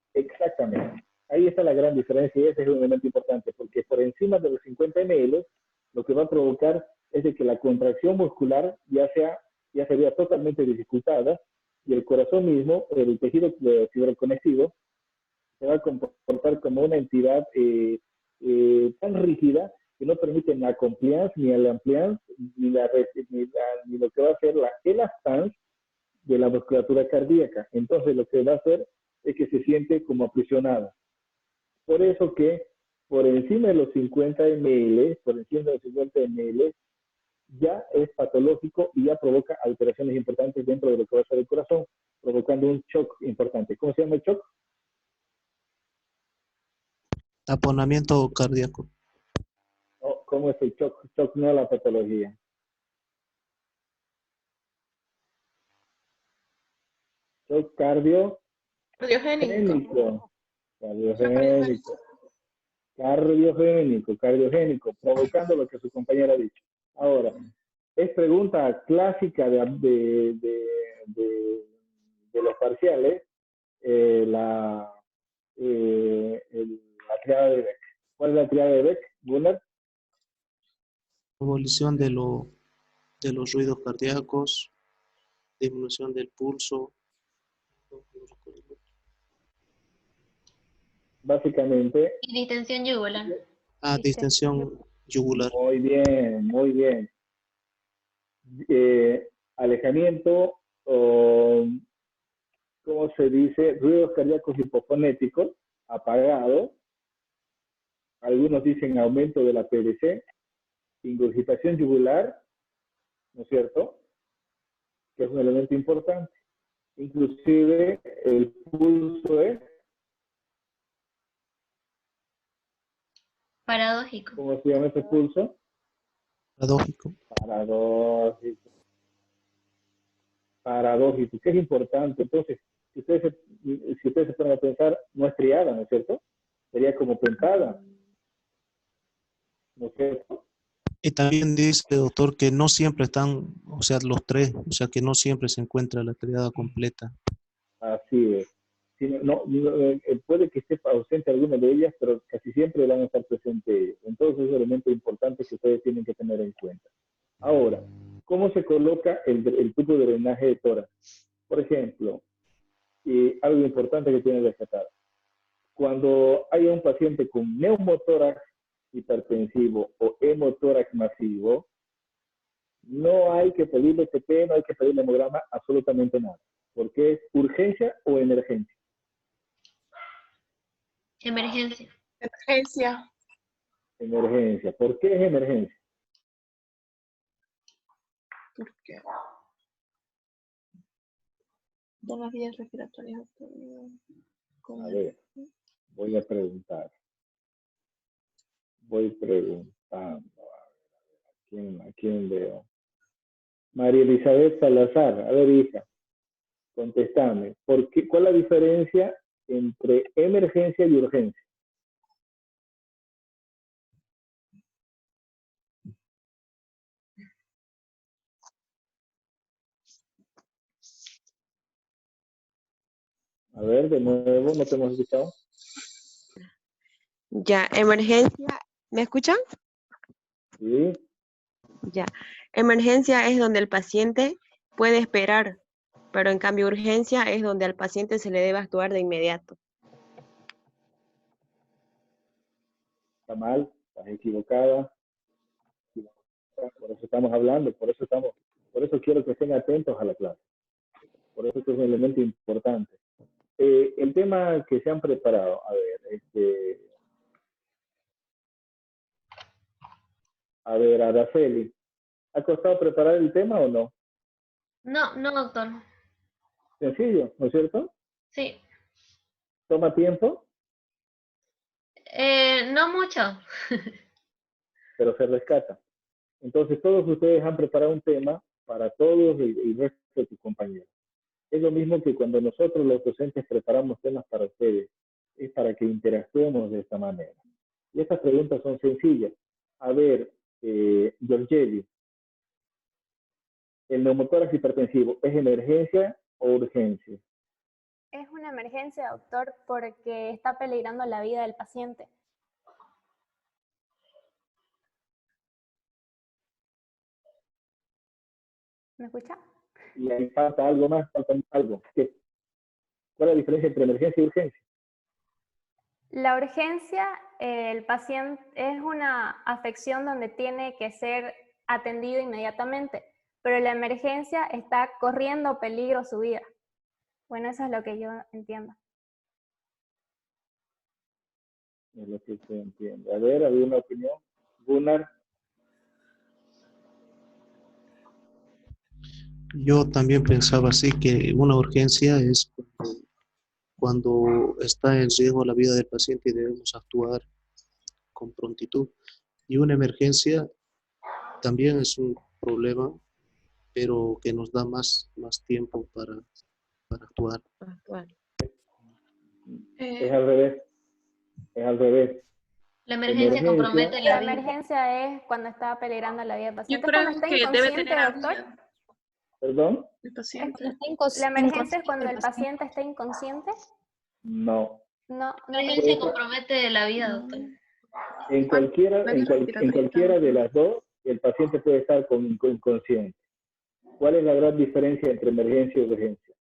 Ahí está la gran diferencia y ese es un elemento importante, porque por encima de los 50 ml, lo que va a provocar es de que la contracción muscular ya se vea totalmente dificultada y el corazón mismo, el tejido fibroconectivo, se va a comportar como una entidad tan rígida que no permite la compliance, ni el ampliance, ni lo que va a ser la elastance de la musculatura cardíaca. Entonces lo que va a hacer es que se siente como aprisionada. Por eso que por encima de los 50 ml, ya es patológico y ya provoca alteraciones importantes dentro de lo que va a ser el corazón, provocando un shock importante. ¿Cómo se llama el shock? Taponamiento cardíaco. ¿Cómo es el shock? Shock no la patología. Shock Cardiogénico. Cardiogénico, provocando lo que su compañera ha dicho. Ahora, es pregunta clásica de los parciales, la triada de Beck. ¿Cuál es la triada de Beck, Gunnar? Abolición de los ruidos cardíacos, disminución del pulso. Básicamente. Y distensión yugular. Distensión yugular. Muy bien, muy bien. Alejamiento, ¿cómo se dice? Ruidos cardíacos hipofonéticos, apagado. Algunos dicen aumento de la PDC, ingurgitación yugular, ¿no es cierto? Que es un elemento importante. Inclusive el pulso es paradójico. ¿Cómo se llama ese pulso? Paradójico. Paradójico, que es importante. Entonces, si ustedes se ponen a pensar, no es triada, ¿no es cierto? Sería como pentada, ¿no es cierto? Y también dice, doctor, que no siempre están, o sea, los tres, o sea, que no siempre se encuentra la triada completa. Así es. Puede que esté ausente alguna de ellas, pero casi siempre van a estar presentes. Entonces, es un elemento importante que ustedes tienen que tener en cuenta. Ahora, ¿cómo se coloca el tubo de drenaje de tórax? Por ejemplo, algo importante que tienen que rescatar. Cuando haya un paciente con neumotórax hipertensivo o hemotórax masivo, no hay que pedirle CT, no hay que pedirle hemograma, absolutamente nada. Porque es urgencia o emergencia. Emergencia. Emergencia. ¿Por qué es emergencia? Porque de las vías respiratorias. A ver, voy a preguntar. Voy preguntando. ¿A quién veo? María Elizabeth Salazar. A ver, hija, contestame. ¿Cuál es la diferencia entre emergencia y urgencia? A ver, de nuevo, no te hemos escuchado. Ya, emergencia, ¿me escuchan? Sí. Ya, emergencia es donde el paciente puede esperar, pero en cambio urgencia es donde al paciente se le debe actuar de inmediato. Está mal, estás equivocada. Por eso estamos hablando, por eso quiero que estén atentos a la clase. Por eso es un elemento importante. El tema que se han preparado, Araceli, ¿ha costado preparar el tema o no? No, doctor. Sencillo, ¿no es cierto? Sí. ¿Toma tiempo? No mucho. Pero se rescata. Entonces, todos ustedes han preparado un tema para todos el resto de tus compañeros. Es lo mismo que cuando nosotros los docentes preparamos temas para ustedes. Es para que interactuemos de esta manera. Y estas preguntas son sencillas. A ver, Georgeli, ¿el neumotórax hipertensivo es emergencia o urgencia? Es una emergencia, doctor, porque está peligrando la vida del paciente. ¿Me escucha? Y ahí falta algo más, falta algo. ¿Qué? ¿Cuál es la diferencia entre emergencia y urgencia? La urgencia, el paciente es una afección donde tiene que ser atendido inmediatamente, pero la emergencia está corriendo peligro su vida. Bueno, eso es lo que yo entiendo. Es lo que se entiende. A ver, ¿alguna opinión? Gunnar. Yo también pensaba así, que una urgencia es cuando está en riesgo la vida del paciente y debemos actuar con prontitud. Y una emergencia también es un problema, pero que nos da más tiempo para actuar. Actual. Es al revés. Es al revés. La emergencia compromete La la vida. emergencia es cuando está peligrando la vida del Yo paciente. ¿Es creo cuando está que debe inconsciente, tener doctor? vida ¿Perdón? el paciente. ¿La emergencia es cuando el paciente está inconsciente? No. No, La no. emergencia compromete la vida, doctor. En cualquiera de las dos, el paciente puede estar inconsciente. ¿Cuál es la gran diferencia entre emergencia y urgencia?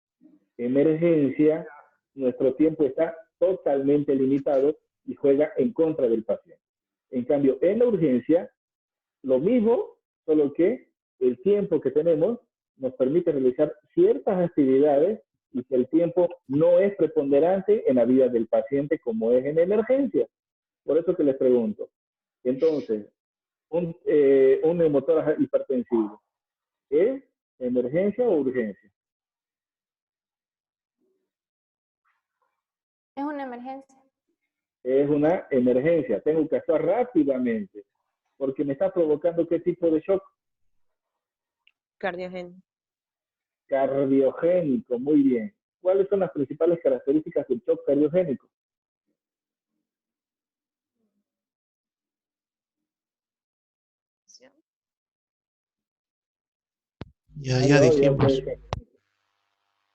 Emergencia, nuestro tiempo está totalmente limitado y juega en contra del paciente. En cambio, en la urgencia, lo mismo, solo que el tiempo que tenemos nos permite realizar ciertas actividades y que el tiempo no es preponderante en la vida del paciente como es en emergencia. Por eso que les pregunto. Entonces, un neumotórax hipertensivo, ¿es emergencia o urgencia? Es una emergencia. Es una emergencia. Tengo que actuar rápidamente porque me está provocando ¿qué tipo de shock? Cardiogénico. Cardiogénico, muy bien. ¿Cuáles son las principales características del shock cardiogénico? Ya dijimos,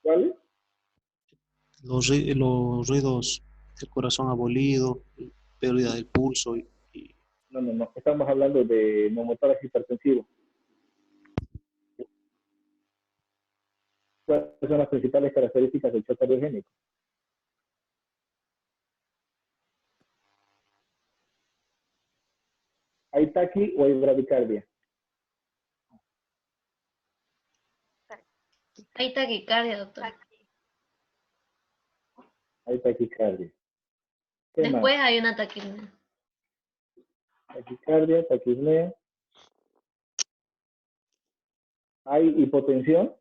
¿Cuáles? los ruidos del corazón abolido, pérdida del pulso y No. Estamos hablando de neumotórax hipertensivo. ¿Cuáles son las principales características del shock cardiogénico? ¿Hay taqui o hay bradicardia? Hay taquicardia, doctor. Hay taquicardia. ¿Qué Después más? hay una taquipnea. Taquicardia, taquipnea. ¿Hay hipotensión?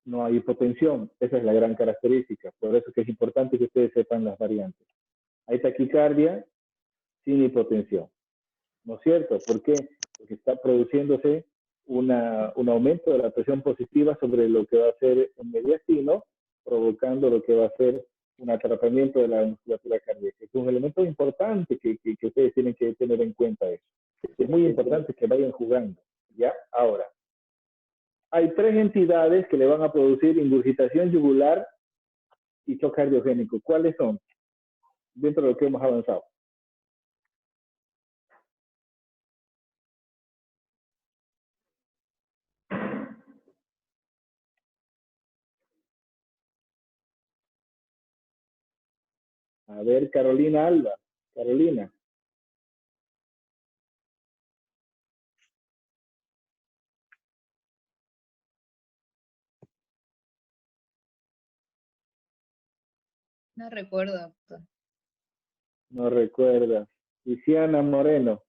No hay hipotensión. Esa es la gran característica. Por eso que es importante que ustedes sepan las variantes. Hay taquicardia sin hipotensión. ¿No es cierto? ¿Por qué? Porque está produciéndose un aumento de la presión positiva sobre lo que va a ser el mediastino, provocando lo que va a ser un atrapamiento de la musculatura cardíaca. Es un elemento importante que ustedes tienen que tener en cuenta eso. Es muy importante que vayan jugando. ¿Ya? Ahora, hay tres entidades que le van a producir ingurgitación yugular y shock cardiogénico. ¿Cuáles son? Dentro de lo que hemos avanzado. A ver, Carolina Alba. Carolina. No recuerdo, doctor. No recuerda. Luciana Moreno.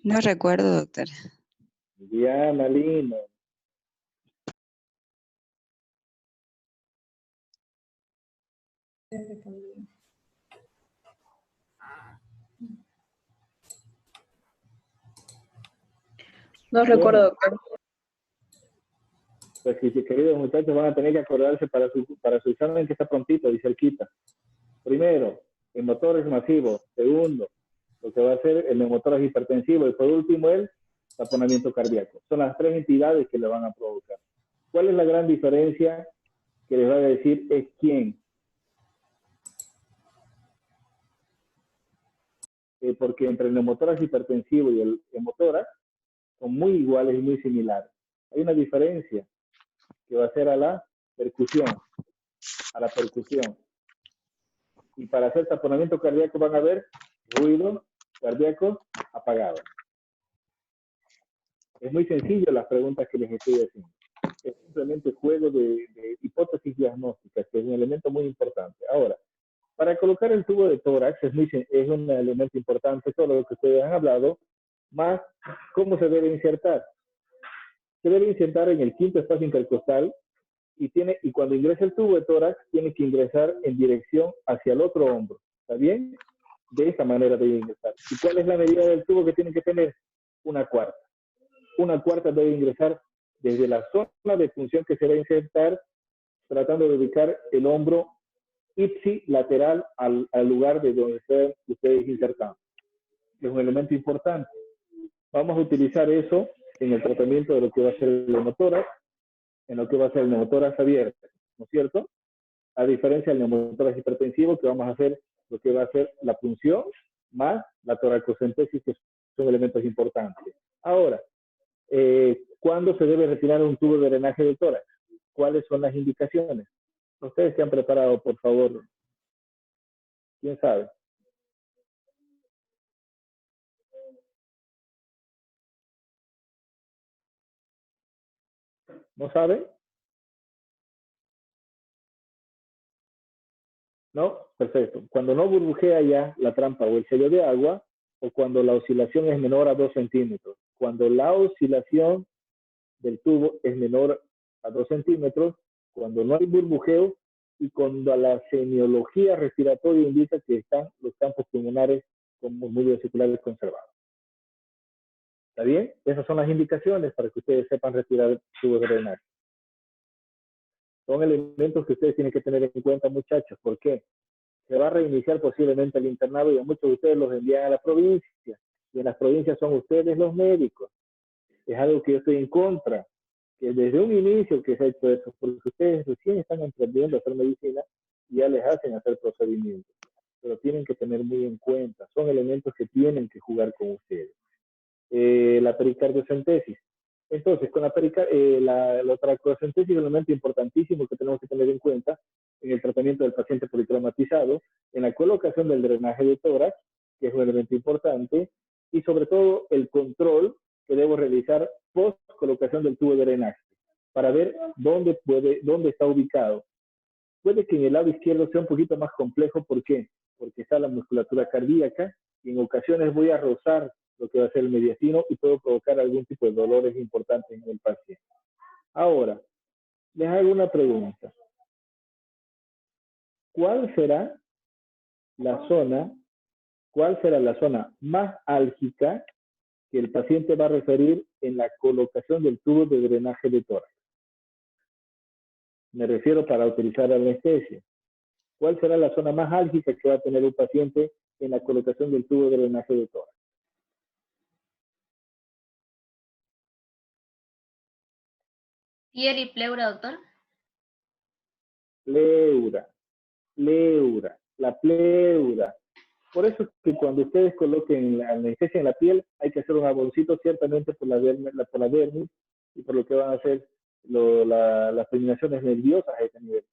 No recuerdo, doctor. Diana Lino. No recuerdo, doctor. Pues sí, queridos muchachos, van a tener que acordarse para su examen que está prontito y cerquita. Primero, el motor es masivo. Segundo, lo que va a ser el neumotórax hipertensivo. Y por último, el taponamiento cardíaco. Son las tres entidades que le van a provocar. ¿Cuál es la gran diferencia que les va a decir es quién? Porque entre el neumotórax hipertensivo y el hemotórax son muy iguales y muy similares. Hay una diferencia que va a ser a la percusión. Y para hacer taponamiento cardíaco van a haber ruidos cardíacos apagados. Es muy sencillo las preguntas que les estoy haciendo. simplemente juego de hipótesis diagnósticas, que es un elemento muy importante. Ahora, para colocar el tubo de tórax es un elemento importante, todo lo que ustedes han hablado, más cómo se debe insertar. Se debe insertar en el quinto espacio intercostal y cuando ingresa el tubo de tórax, tiene que ingresar en dirección hacia el otro hombro. ¿Está bien? De esta manera debe ingresar. ¿Y cuál es la medida del tubo que tiene que tener? Una cuarta. Una cuarta debe ingresar desde la zona de función que se va a insertar, tratando de ubicar el hombro ipsilateral al lugar de donde ustedes insertan. Es un elemento importante. Vamos a utilizar eso en el tratamiento de lo que va a ser el neumotórax, en lo que va a ser el neumotórax abierto, ¿no es cierto? A diferencia del neumotórax hipertensivo, que vamos a hacer lo que va a ser la punción más la toracocentesis, que son elementos importantes. Ahora, ¿cuándo se debe retirar un tubo de drenaje de tórax? ¿Cuáles son las indicaciones? Ustedes se han preparado, por favor. ¿Quién sabe? ¿No sabe? ¿No? Perfecto. Cuando no burbujea ya la trampa o el sello de agua, o cuando la oscilación es menor a 2 centímetros. Cuando la oscilación del tubo es menor a 2 centímetros, cuando no hay burbujeo y cuando la semiología respiratoria indica que están los campos pulmonares con murmullos vesiculares conservados. ¿Está bien? Esas son las indicaciones para que ustedes sepan respirar tubos de drenaje. Son elementos que ustedes tienen que tener en cuenta, muchachos. ¿Por qué? Se va a reiniciar posiblemente el internado y a muchos de ustedes los envían a la provincia. Y en las provincias son ustedes los médicos. Es algo que yo estoy en contra. Que desde un inicio que se ha hecho eso, porque ustedes recién están aprendiendo a hacer medicina y ya les hacen hacer procedimientos. Pero tienen que tener muy en cuenta. Son elementos que tienen que jugar con ustedes. La pericardiocentesis. Entonces, con la toracocentesis es un elemento importantísimo que tenemos que tener en cuenta en el tratamiento del paciente politraumatizado, en la colocación del drenaje de tórax, que es un elemento importante, y sobre todo el control que debo realizar post colocación del tubo de drenaje, para ver dónde está ubicado. Puede que en el lado izquierdo sea un poquito más complejo, ¿por qué? Porque está la musculatura cardíaca, y en ocasiones voy a rozar lo que va a ser el mediastino y puedo provocar algún tipo de dolores importantes en el paciente. Ahora, les hago una pregunta. ¿Cuál será la zona más álgica que el paciente va a referir en la colocación del tubo de drenaje de tórax? Me refiero para utilizar anestesia. ¿Cuál será la zona más álgica que va a tener un paciente en la colocación del tubo de drenaje de tórax? ¿Piel y pleura, doctor? Pleura, la pleura. Por eso es que cuando ustedes coloquen la anestesia en la piel, hay que hacer un jaboncito ciertamente por la dermis y por lo que van a hacer las terminaciones nerviosas a ese nivel.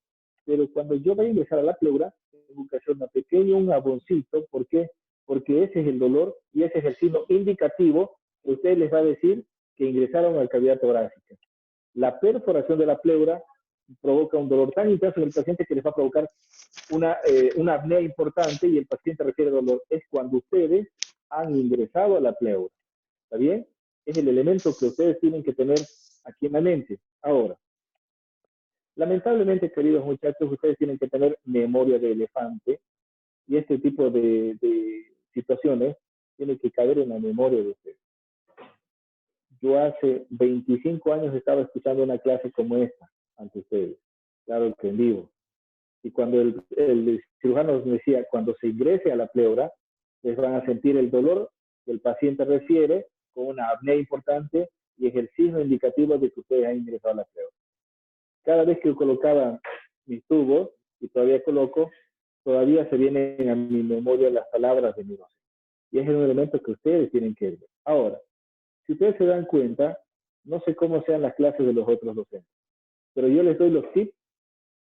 Pero cuando yo voy a ingresar a la pleura, tengo que hacer un jaboncito. ¿Por qué? Porque ese es el dolor y ese es el signo indicativo que usted les va a decir que ingresaron a la cavidad torácica. La perforación de la pleura provoca un dolor tan intenso en el paciente que les va a provocar una apnea importante y el paciente requiere dolor. Es cuando ustedes han ingresado a la pleura. ¿Está bien? Es el elemento que ustedes tienen que tener aquí en la mente. Ahora, lamentablemente, queridos muchachos, ustedes tienen que tener memoria de elefante y este tipo de situaciones tienen que caber en la memoria de ustedes. Yo hace 25 años estaba escuchando una clase como esta ante ustedes, claro que en vivo. Y cuando el cirujano nos decía, cuando se ingrese a la pleura, les van a sentir el dolor que el paciente refiere con una apnea importante y es el signo indicativo de que ustedes han ingresado a la pleura. Cada vez que yo colocaba mis tubos, y todavía coloco, todavía se vienen a mi memoria las palabras de mi docente. Y es un elemento que ustedes tienen que ver. Ahora, si ustedes se dan cuenta, no sé cómo sean las clases de los otros docentes, pero yo les doy los tips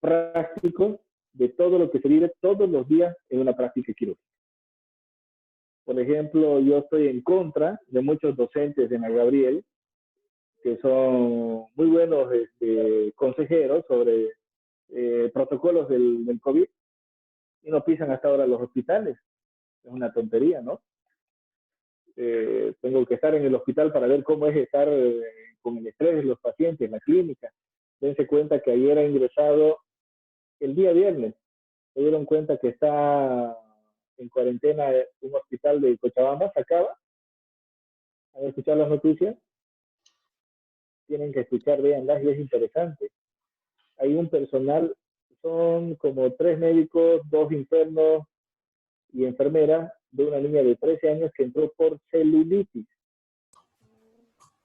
prácticos de todo lo que se vive todos los días en una práctica quirúrgica. Por ejemplo, yo estoy en contra de muchos docentes de Ana Gabriel que son muy buenos consejeros sobre protocolos del COVID y no pisan hasta ahora los hospitales. Es una tontería, ¿no? Tengo que estar en el hospital para ver cómo es estar con el estrés de los pacientes en la clínica. Dense cuenta que ayer ha ingresado el día viernes. Se dieron cuenta que está en cuarentena un hospital de Cochabamba, se acaba. ¿Han escuchado las noticias? Tienen que escuchar, veanlas, y es interesante. Hay un personal, son como 3 médicos, 2 internos y enfermeras de una niña de 13 años que entró por celulitis.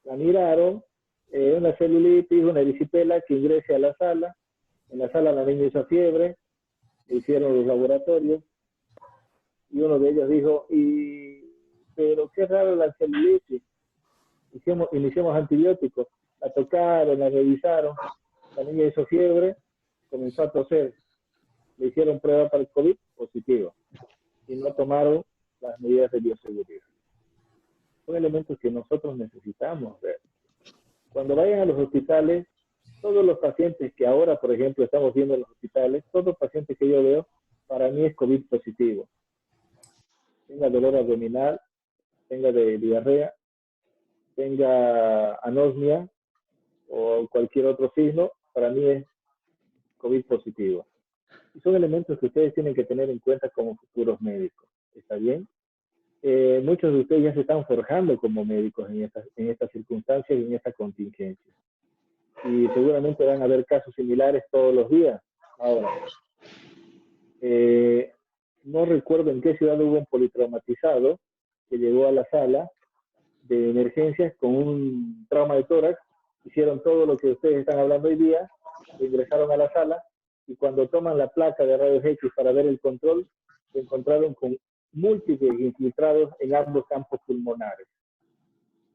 La miraron, una celulitis, una erisipela que ingrese a la sala. En la sala la niña hizo fiebre, hicieron los laboratorios y uno de ellos dijo, pero qué raro la celulitis. Iniciamos antibióticos, la tocaron, la revisaron, la niña hizo fiebre, comenzó a toser, le hicieron prueba para el COVID, positivo, y no tomaron las medidas de bioseguridad. Son elementos que nosotros necesitamos ver. Cuando vayan a los hospitales, todos los pacientes que ahora, por ejemplo, estamos viendo en los hospitales, todos los pacientes que yo veo, para mí es COVID positivo. Tenga dolor abdominal, tenga de diarrea, tenga anosmia o cualquier otro signo, para mí es COVID positivo. Y son elementos que ustedes tienen que tener en cuenta como futuros médicos. ¿Está bien? Muchos de ustedes ya se están forjando como médicos en estas circunstancias y en esta contingencia. Y seguramente van a haber casos similares todos los días. Ahora, no recuerdo en qué ciudad hubo un politraumatizado que llegó a la sala de emergencias con un trauma de tórax, hicieron todo lo que ustedes están hablando hoy día, lo ingresaron a la sala y cuando toman la placa de rayos X para ver el control, se encontraron con múltiples infiltrados en ambos campos pulmonares.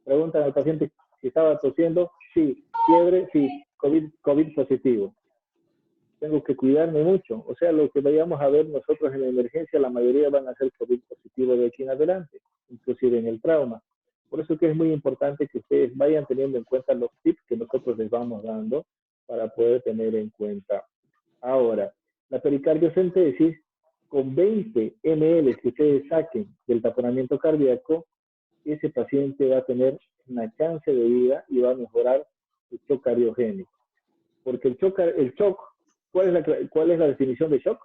Preguntan al paciente si estaba tosiendo, sí, fiebre, sí, COVID positivo. Tengo que cuidarme mucho. O sea, lo que vayamos a ver nosotros en la emergencia, la mayoría van a ser COVID positivo de aquí en adelante, inclusive en el trauma. Por eso que es muy importante que ustedes vayan teniendo en cuenta los tips que nosotros les vamos dando para poder tener en cuenta. Ahora, la pericardiocentesis, con 20 ml que ustedes saquen del taponamiento cardíaco, ese paciente va a tener una chance de vida y va a mejorar el shock cardiogénico. Porque el shock, ¿cuál es la definición de shock?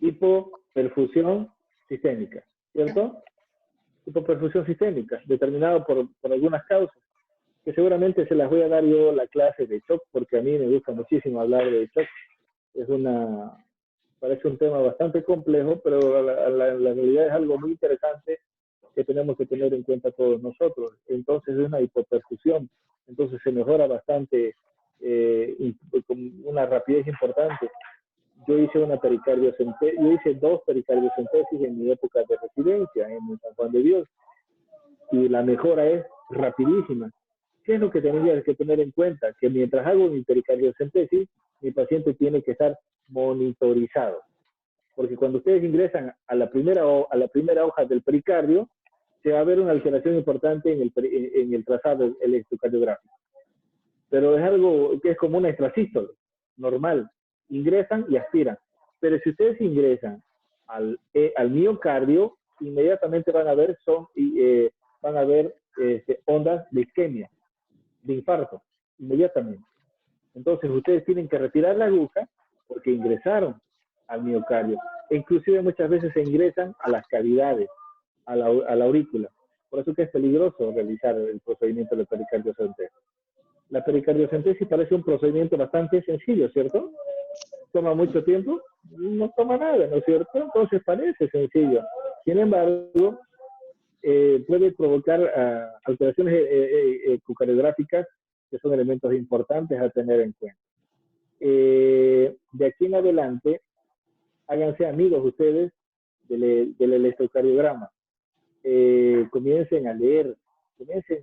Hipoperfusión sistémica, ¿cierto? Hipoperfusión sistémica, determinado por algunas causas, que seguramente se las voy a dar yo la clase de shock, porque a mí me gusta muchísimo hablar de shock. Parece un tema bastante complejo, pero la realidad es algo muy interesante que tenemos que tener en cuenta todos nosotros. Entonces es una hipoperfusión, entonces se mejora bastante con una rapidez importante. Yo hice 2 pericardiocentesis en mi época de residencia en San Juan de Dios y la mejora es rapidísima. ¿Qué es lo que tendría que tener en cuenta? Que mientras hago mi pericardiocentesis, mi paciente tiene que estar monitorizado. Porque cuando ustedes ingresan a la primera hoja del pericardio, se va a ver una alteración importante en el trazado electrocardiográfico. Pero es algo que es como una extrasístole, normal. Ingresan y aspiran. Pero si ustedes ingresan al miocardio, inmediatamente van a ver ondas de isquemia, de infarto, inmediatamente. Entonces ustedes tienen que retirar la aguja porque ingresaron al miocardio. E inclusive muchas veces se ingresan a las cavidades, a la aurícula. Por eso que es peligroso realizar el procedimiento de pericardiocentesis. La pericardiocentesis parece un procedimiento bastante sencillo, ¿cierto? ¿Toma mucho tiempo? No toma nada, ¿no es cierto? Entonces parece sencillo. Sin embargo, puede provocar alteraciones ecocardiográficas que son elementos importantes a tener en cuenta. De aquí en adelante, háganse amigos ustedes del electrocardiograma. Comiencen a leer, comiencen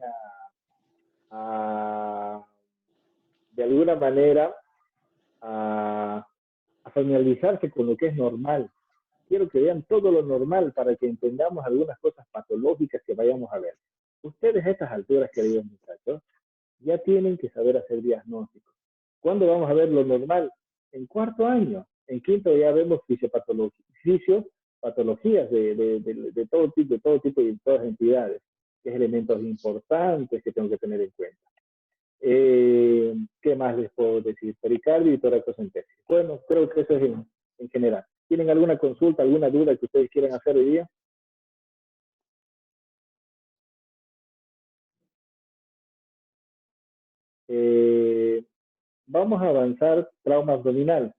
de alguna manera a familiarizarse con lo que es normal. quiero que vean todo lo normal para que entendamos algunas cosas patológicas que vayamos a ver. Ustedes a estas alturas, queridos muchachos, ya tienen que saber hacer diagnósticos. ¿Cuándo vamos a ver lo normal? En cuarto año. En quinto ya vemos fisiopatologías de todo tipo y de todas entidades, que es elementos importantes que tengo que tener en cuenta. ¿Qué más les puedo decir? Pericardio y toracocentesis. Bueno, creo que eso es en general. ¿Tienen alguna consulta, alguna duda que ustedes quieran hacer hoy día? Vamos a avanzar trauma abdominal.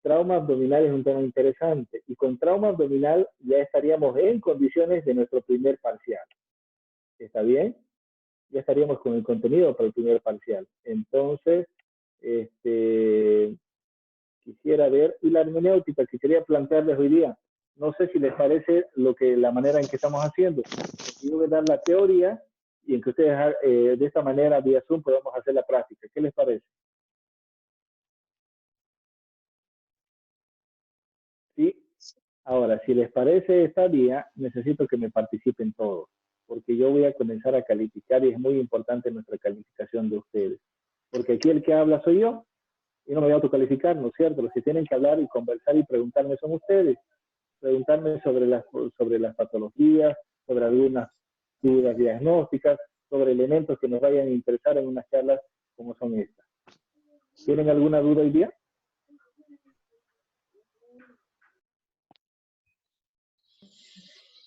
Trauma abdominal es un tema interesante y con trauma abdominal ya estaríamos en condiciones de nuestro primer parcial. ¿Está bien? Ya estaríamos con el contenido para el primer parcial. Entonces, quisiera ver, y la hermenéutica que quería plantearles hoy día, no sé si les parece la manera en que estamos haciendo. Yo voy a dar la teoría y en que ustedes de esta manera vía Zoom podemos hacer la práctica. ¿Qué les parece? ¿Sí? Ahora, si les parece esta vía, necesito que me participen todos, porque yo voy a comenzar a calificar y es muy importante nuestra calificación de ustedes. Porque aquí el que habla soy yo y no me voy a autocalificar, ¿no es cierto? Los que tienen que hablar y conversar y preguntarme son ustedes. Preguntarme sobre las patologías, sobre algunas dudas diagnósticas, sobre elementos que nos vayan a interesar en unas charlas como son estas. ¿Tienen alguna duda hoy día?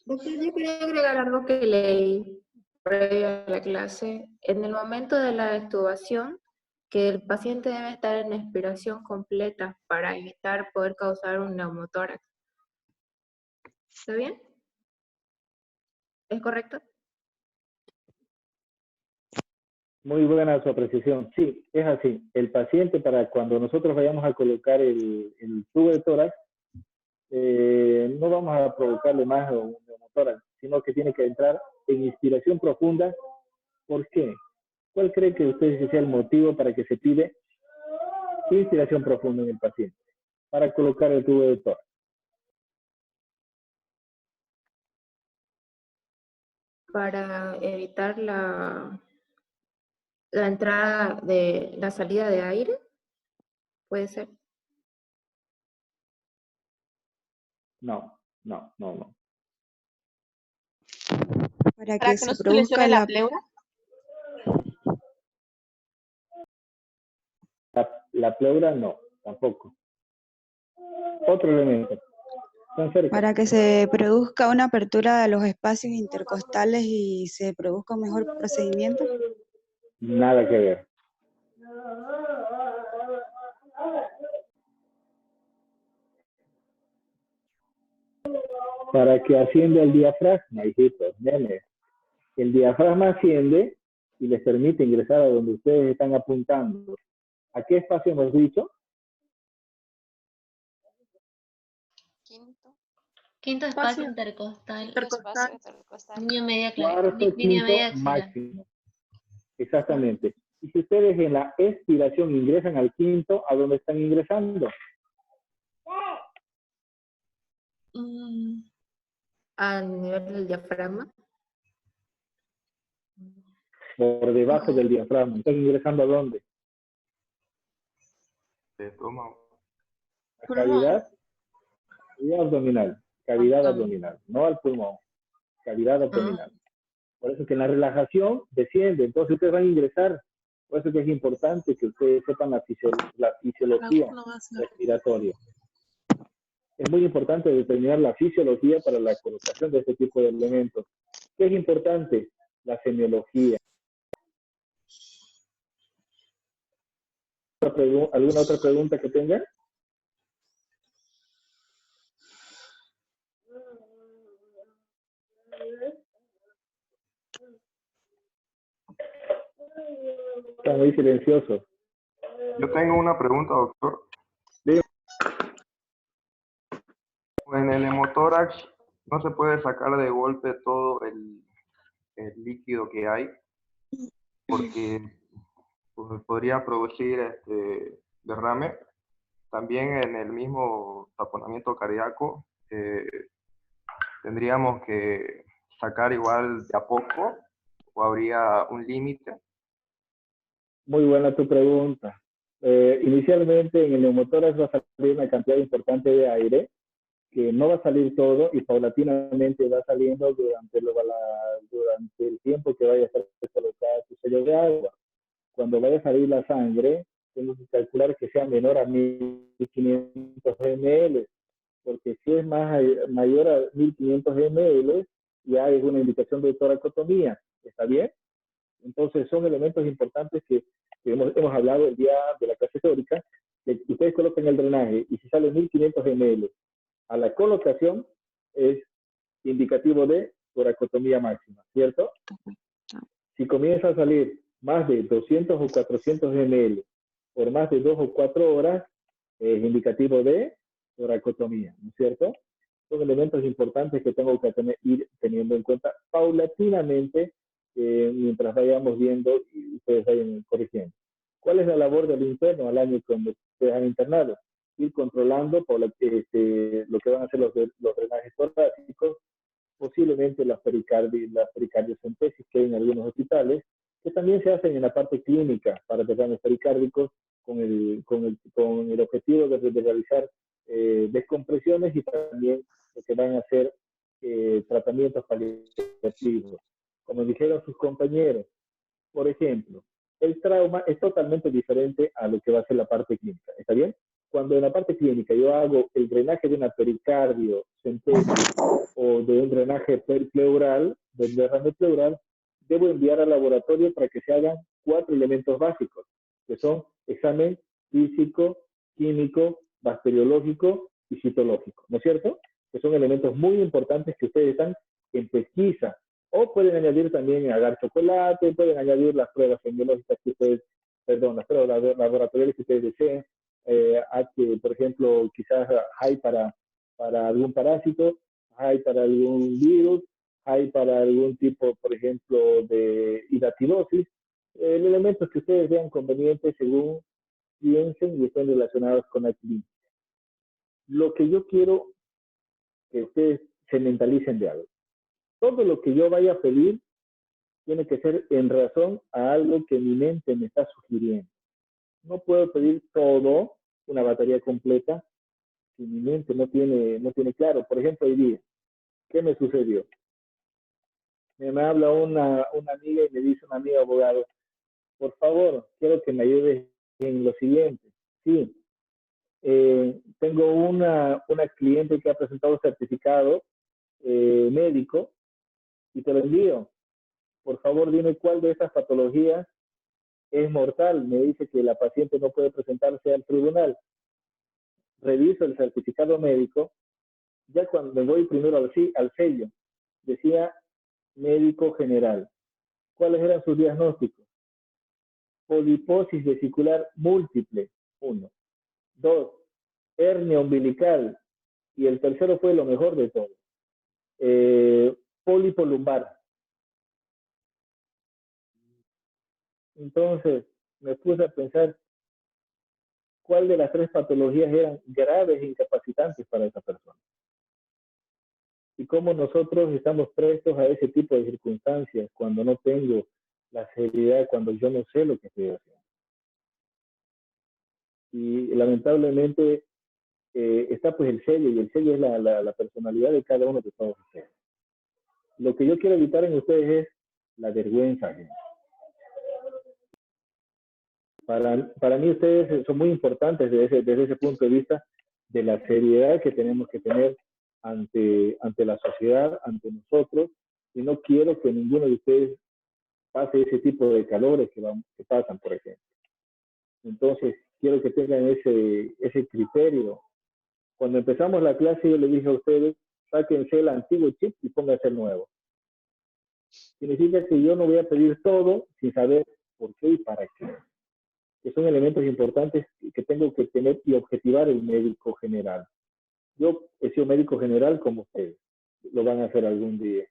Doctor, yo quería agregar algo que leí previo a la clase. En el momento de la extubación, que el paciente debe estar en expiración completa para evitar poder causar un neumotórax. ¿Está bien? ¿Es correcto? Muy buena su apreciación. Sí, es así. El paciente, para cuando nosotros vayamos a colocar el tubo de tórax, no vamos a provocarle más un neumotórax, sino que tiene que entrar en inspiración profunda. ¿Por qué? ¿Cuál cree que ustedes sea el motivo para que se pide inspiración profunda en el paciente? Para colocar el tubo de tórax. Para evitar la entrada de la salida de aire, puede ser. No. Para ¿Para que que no se se lesione produzca la pleura? La pleura no, tampoco. Otro elemento. Están cerca. para que se produzca una apertura de los espacios intercostales y se produzca un mejor procedimiento. Nada que ver. Para que ascienda el diafragma, hijitos, nenes. El diafragma asciende y les permite ingresar a donde ustedes están apuntando. ¿A qué espacio hemos dicho? Quinto espacio intercostal. Intercostal. Línea media Cuarto, línea quinto, media axilar. máximo. Exactamente. Y si ustedes en la expiración ingresan al quinto, ¿a dónde están ingresando? A nivel del diafragma. Por debajo del diafragma. ¿Están ingresando a dónde? La cavidad abdominal. Cavidad abdominal. No al pulmón. Cavidad abdominal. Por eso que en la relajación desciende. Entonces ustedes van a ingresar. Por eso que es importante que ustedes sepan la fisiología respiratoria. Es muy importante determinar la fisiología para la colocación de este tipo de elementos. ¿Qué es importante? La semiología. ¿Alguna otra pregunta que tengan? Está muy silencioso. Yo tengo una pregunta, doctor. Sí. En el hemotórax no se puede sacar de golpe todo el líquido que hay, porque pues, podría producir derrame. también en el mismo taponamiento cardíaco tendríamos que sacar igual de a poco, o habría un límite. Muy buena tu pregunta. Inicialmente en el neumotórax va a salir una cantidad importante de aire, que no va a salir todo y paulatinamente va saliendo durante el tiempo que vaya a estar colocada tu sello de agua. Cuando vaya a salir la sangre, tengo que calcular que sea menor a 1500 ml, porque si es mayor a 1500 ml, ya es una indicación de toracotomía. ¿Está bien? Entonces son elementos importantes que hemos hablado el día de la clase teórica, que ustedes colocan el drenaje y si sale 1500 ml a la colocación, es indicativo de toracotomía máxima, ¿cierto? Si comienza a salir más de 200 o 400 ml por más de 2 o 4 horas, es indicativo de toracotomía, ¿no es cierto? Son elementos importantes que tengo que ir teniendo en cuenta paulatinamente mientras vayamos viendo y ustedes vayan corrigiendo. ¿Cuál es la labor del interno al año cuando ustedes han internado? Ir controlando lo que van a hacer los drenajes torácicos, posiblemente las pericardiocentesis que hay en algunos hospitales, que también se hacen en la parte clínica para derrames pericárdicos con el objetivo de realizar descompresiones y también lo que van a hacer tratamientos paliativos. Como dijeron sus compañeros, por ejemplo, el trauma es totalmente diferente a lo que va a ser la parte clínica. ¿Está bien? Cuando en la parte clínica yo hago el drenaje de una pericardiocentesis o de un drenaje pleural, del derrame pleural, debo enviar al laboratorio para que se hagan 4 elementos básicos, que son examen físico, químico, bacteriológico y citológico, ¿no es cierto? Que son elementos muy importantes que ustedes están en pesquisa. O pueden añadir también agar chocolate, pueden añadir las pruebas semiológicas que ustedes, las pruebas laboratoriales que ustedes deseen, por ejemplo, quizás hay para algún parásito, hay para algún virus, hay para algún tipo, por ejemplo, de hidatidosis, elementos que ustedes vean convenientes según piensen y estén relacionados con la clínica. Lo que yo quiero que ustedes se mentalicen de algo. Todo lo que yo vaya a pedir tiene que ser en razón a algo que mi mente me está sugiriendo. No puedo pedir todo, una batería completa, si mi mente no tiene claro. Por ejemplo, hoy día, ¿qué me sucedió? Me habla una amiga y me dice una amiga abogado, por favor, quiero que me ayudes en lo siguiente. Sí, tengo una cliente que ha presentado certificado médico y te lo envío. Por favor, dime cuál de esas patologías es mortal. Me dice que la paciente no puede presentarse al tribunal. Reviso el certificado médico. Ya cuando me voy primero al sello, decía médico general. ¿Cuáles eran sus diagnósticos? Poliposis vesicular múltiple, 1. 2. Hernia umbilical. Y el tercero fue lo mejor de todo. Pólipo lumbar. Entonces, me puse a pensar cuál de las 3 patologías eran graves e incapacitantes para esa persona. Y cómo nosotros estamos prestos a ese tipo de circunstancias cuando no tengo la seriedad, cuando yo no sé lo que estoy haciendo. Y lamentablemente está pues el sello, y el sello es la personalidad de cada uno de todos ustedes. Lo que yo quiero evitar en ustedes es la vergüenza. Para mí ustedes son muy importantes desde ese punto de vista de la seriedad que tenemos que tener ante la sociedad, ante nosotros, y no quiero que ninguno de ustedes pase ese tipo de calores que pasan, por ejemplo. Entonces, quiero que tengan ese criterio. Cuando empezamos la clase, yo les dije a ustedes, sáquense el antiguo chip y pónganse el nuevo. Significa que yo no voy a pedir todo sin saber por qué y para qué. Que son elementos importantes que tengo que tener y objetivar el médico general. Yo he sido médico general como ustedes, lo van a hacer algún día.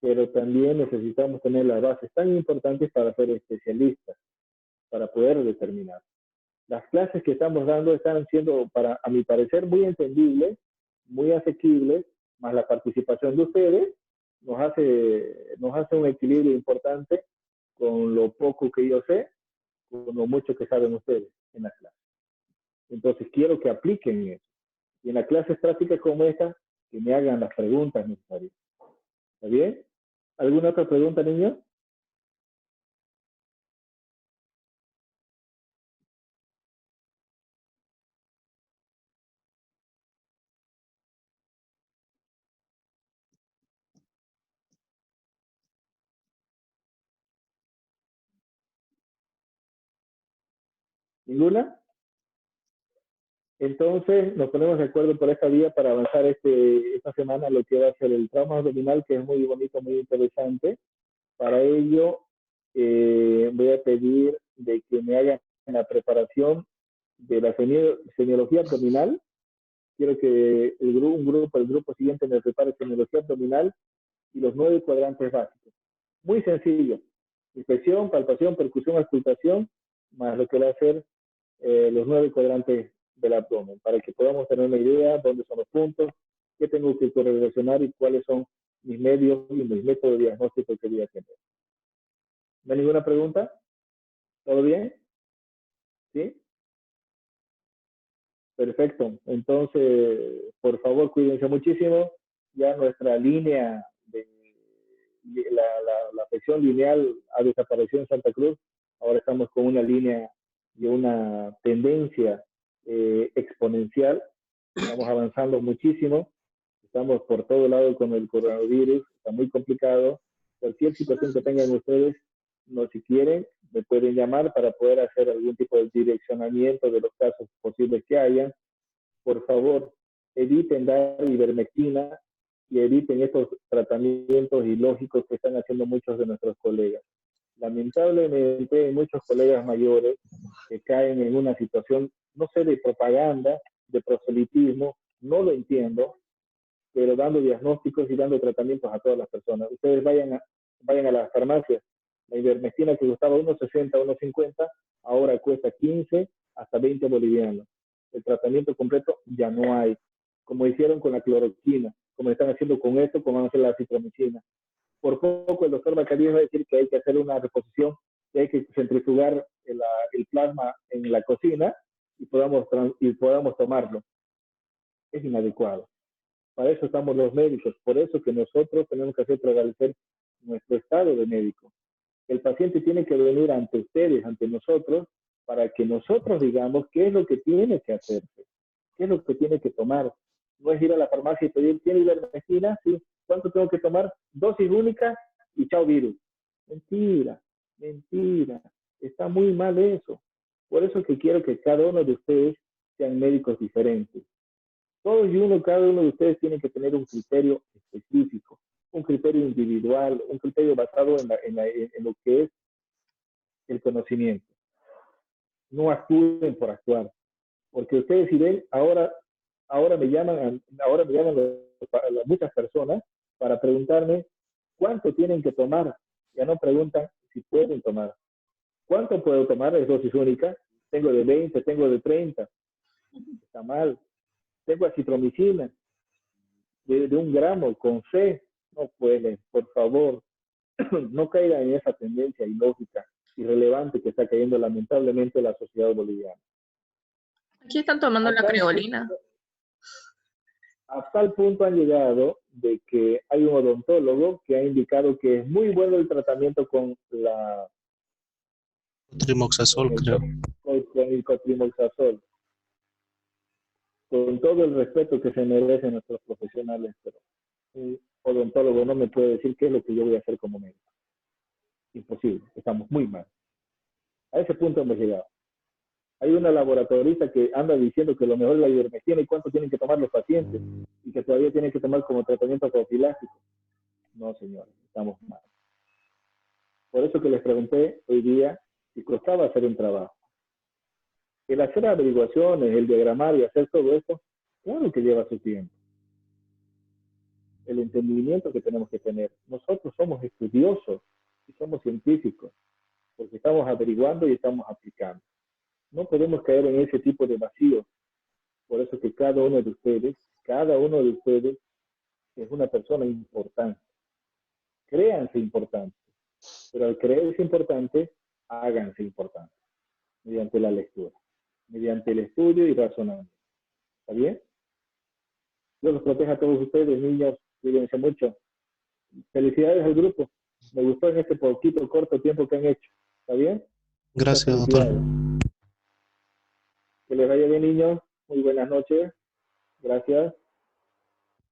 Pero también necesitamos tener las bases tan importantes para ser especialistas, para poder determinar. Las clases que estamos dando están siendo, a mi parecer, muy entendibles, muy asequibles, más la participación de ustedes nos hace un equilibrio importante con lo poco que yo sé, con lo mucho que saben ustedes en la clase. Entonces quiero que apliquen eso. Y en las clases prácticas como esta, que me hagan las preguntas necesarias. ¿Está bien? ¿Alguna otra pregunta, niños? ¿Ninguna? Entonces nos ponemos de acuerdo por esta vía para avanzar esta semana lo que va a ser el trauma abdominal, que es muy bonito, muy interesante. Para ello voy a pedir de que me hagan la preparación de la semiología abdominal. Quiero que el grupo siguiente me prepare semiología abdominal y los 9 cuadrantes básicos. Muy sencillo. Inspección, palpación, percusión, auscultación, más lo que va a ser los 9 cuadrantes del abdomen, para que podamos tener una idea de dónde son los puntos, qué tengo que correlacionar y cuáles son mis medios y mis métodos de diagnóstico que voy a tener. ¿No hay ninguna pregunta? ¿Todo bien? ¿Sí? Perfecto. Entonces, por favor, cuídense muchísimo. Ya nuestra línea la afección lineal ha desaparecido en Santa Cruz. Ahora estamos con una línea y una tendencia exponencial. Estamos avanzando muchísimo. Estamos por todo lado con el coronavirus. Está muy complicado. Cualquier situación que tengan ustedes, no, si quieren, me pueden llamar para poder hacer algún tipo de direccionamiento de los casos posibles que hayan. Por favor, eviten dar ivermectina y eviten estos tratamientos ilógicos que están haciendo muchos de nuestros colegas. Lamentablemente hay muchos colegas mayores que caen en una situación, no sé, de propaganda, de proselitismo, no lo entiendo, pero dando diagnósticos y dando tratamientos a todas las personas. Ustedes vayan a las farmacias. La ivermectina que costaba 1.60, 1.50, ahora cuesta 15 hasta 20 bolivianos. El tratamiento completo ya no hay. Como hicieron con la cloroquina, como están haciendo con esto, como van a hacer la citromicina. Por poco el doctor Bacarías va a decir que hay que hacer una reposición, que hay que centrifugar el plasma en la cocina y podamos tomarlo. Es inadecuado. Para eso estamos los médicos, por eso que nosotros tenemos que hacer prevalecer nuestro estado de médico. El paciente tiene que venir ante ustedes, ante nosotros, para que nosotros digamos qué es lo que tiene que hacerse, qué es lo que tiene que tomar. No es ir a la farmacia y pedir, ¿tiene ivermectina? Sí. ¿Cuánto tengo que tomar? Dosis única y chao virus. Mentira, mentira. Está muy mal eso. Por eso que quiero que cada uno de ustedes sean médicos diferentes. Todos y cada uno de ustedes tiene que tener un criterio específico, un criterio individual, un criterio basado en lo que es el conocimiento. No actúen por actuar, porque ustedes si ven, ahora me llaman muchas personas para preguntarme cuánto tienen que tomar. Ya no preguntan si pueden tomar. ¿Cuánto puedo tomar? Es dosis única. Tengo de 20, tengo de 30. Está mal. Tengo acitromicina de 1 gramo con C. No pueden, por favor, no caigan en esa tendencia ilógica, irrelevante que está cayendo lamentablemente la sociedad boliviana. Aquí están tomando la creolina. Hasta el punto han llegado de que hay un odontólogo que ha indicado que es muy bueno el tratamiento con la Trimoxazol, creo. Con el cotrimoxazol. Con todo el respeto que se merecen nuestros profesionales, pero un odontólogo no me puede decir qué es lo que yo voy a hacer como médico. Imposible, estamos muy mal. A ese punto hemos llegado. Hay una laboratorista que anda diciendo que lo mejor es la ivermectina y cuánto tienen que tomar los pacientes y que todavía tienen que tomar como tratamiento profiláctico. No, señores, estamos mal. Por eso que les pregunté hoy día si costaba hacer un trabajo. El hacer averiguaciones, el diagramar y hacer todo esto, claro que lleva su tiempo. El entendimiento que tenemos que tener. Nosotros somos estudiosos y somos científicos, porque estamos averiguando y estamos aplicando. No podemos caer en ese tipo de vacíos. Por eso que cada uno de ustedes es una persona importante. Créanse importantes, pero al creerse importantes, háganse importantes, mediante la lectura, mediante el estudio y razonando. ¿Está bien? Dios los proteja a todos ustedes, niños, cuídense mucho. Felicidades al grupo. Me gustó en este poquito, corto tiempo que han hecho. ¿Está bien? Gracias, doctor. Que les vaya bien, niños. Muy buenas noches. Gracias.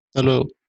Hasta luego.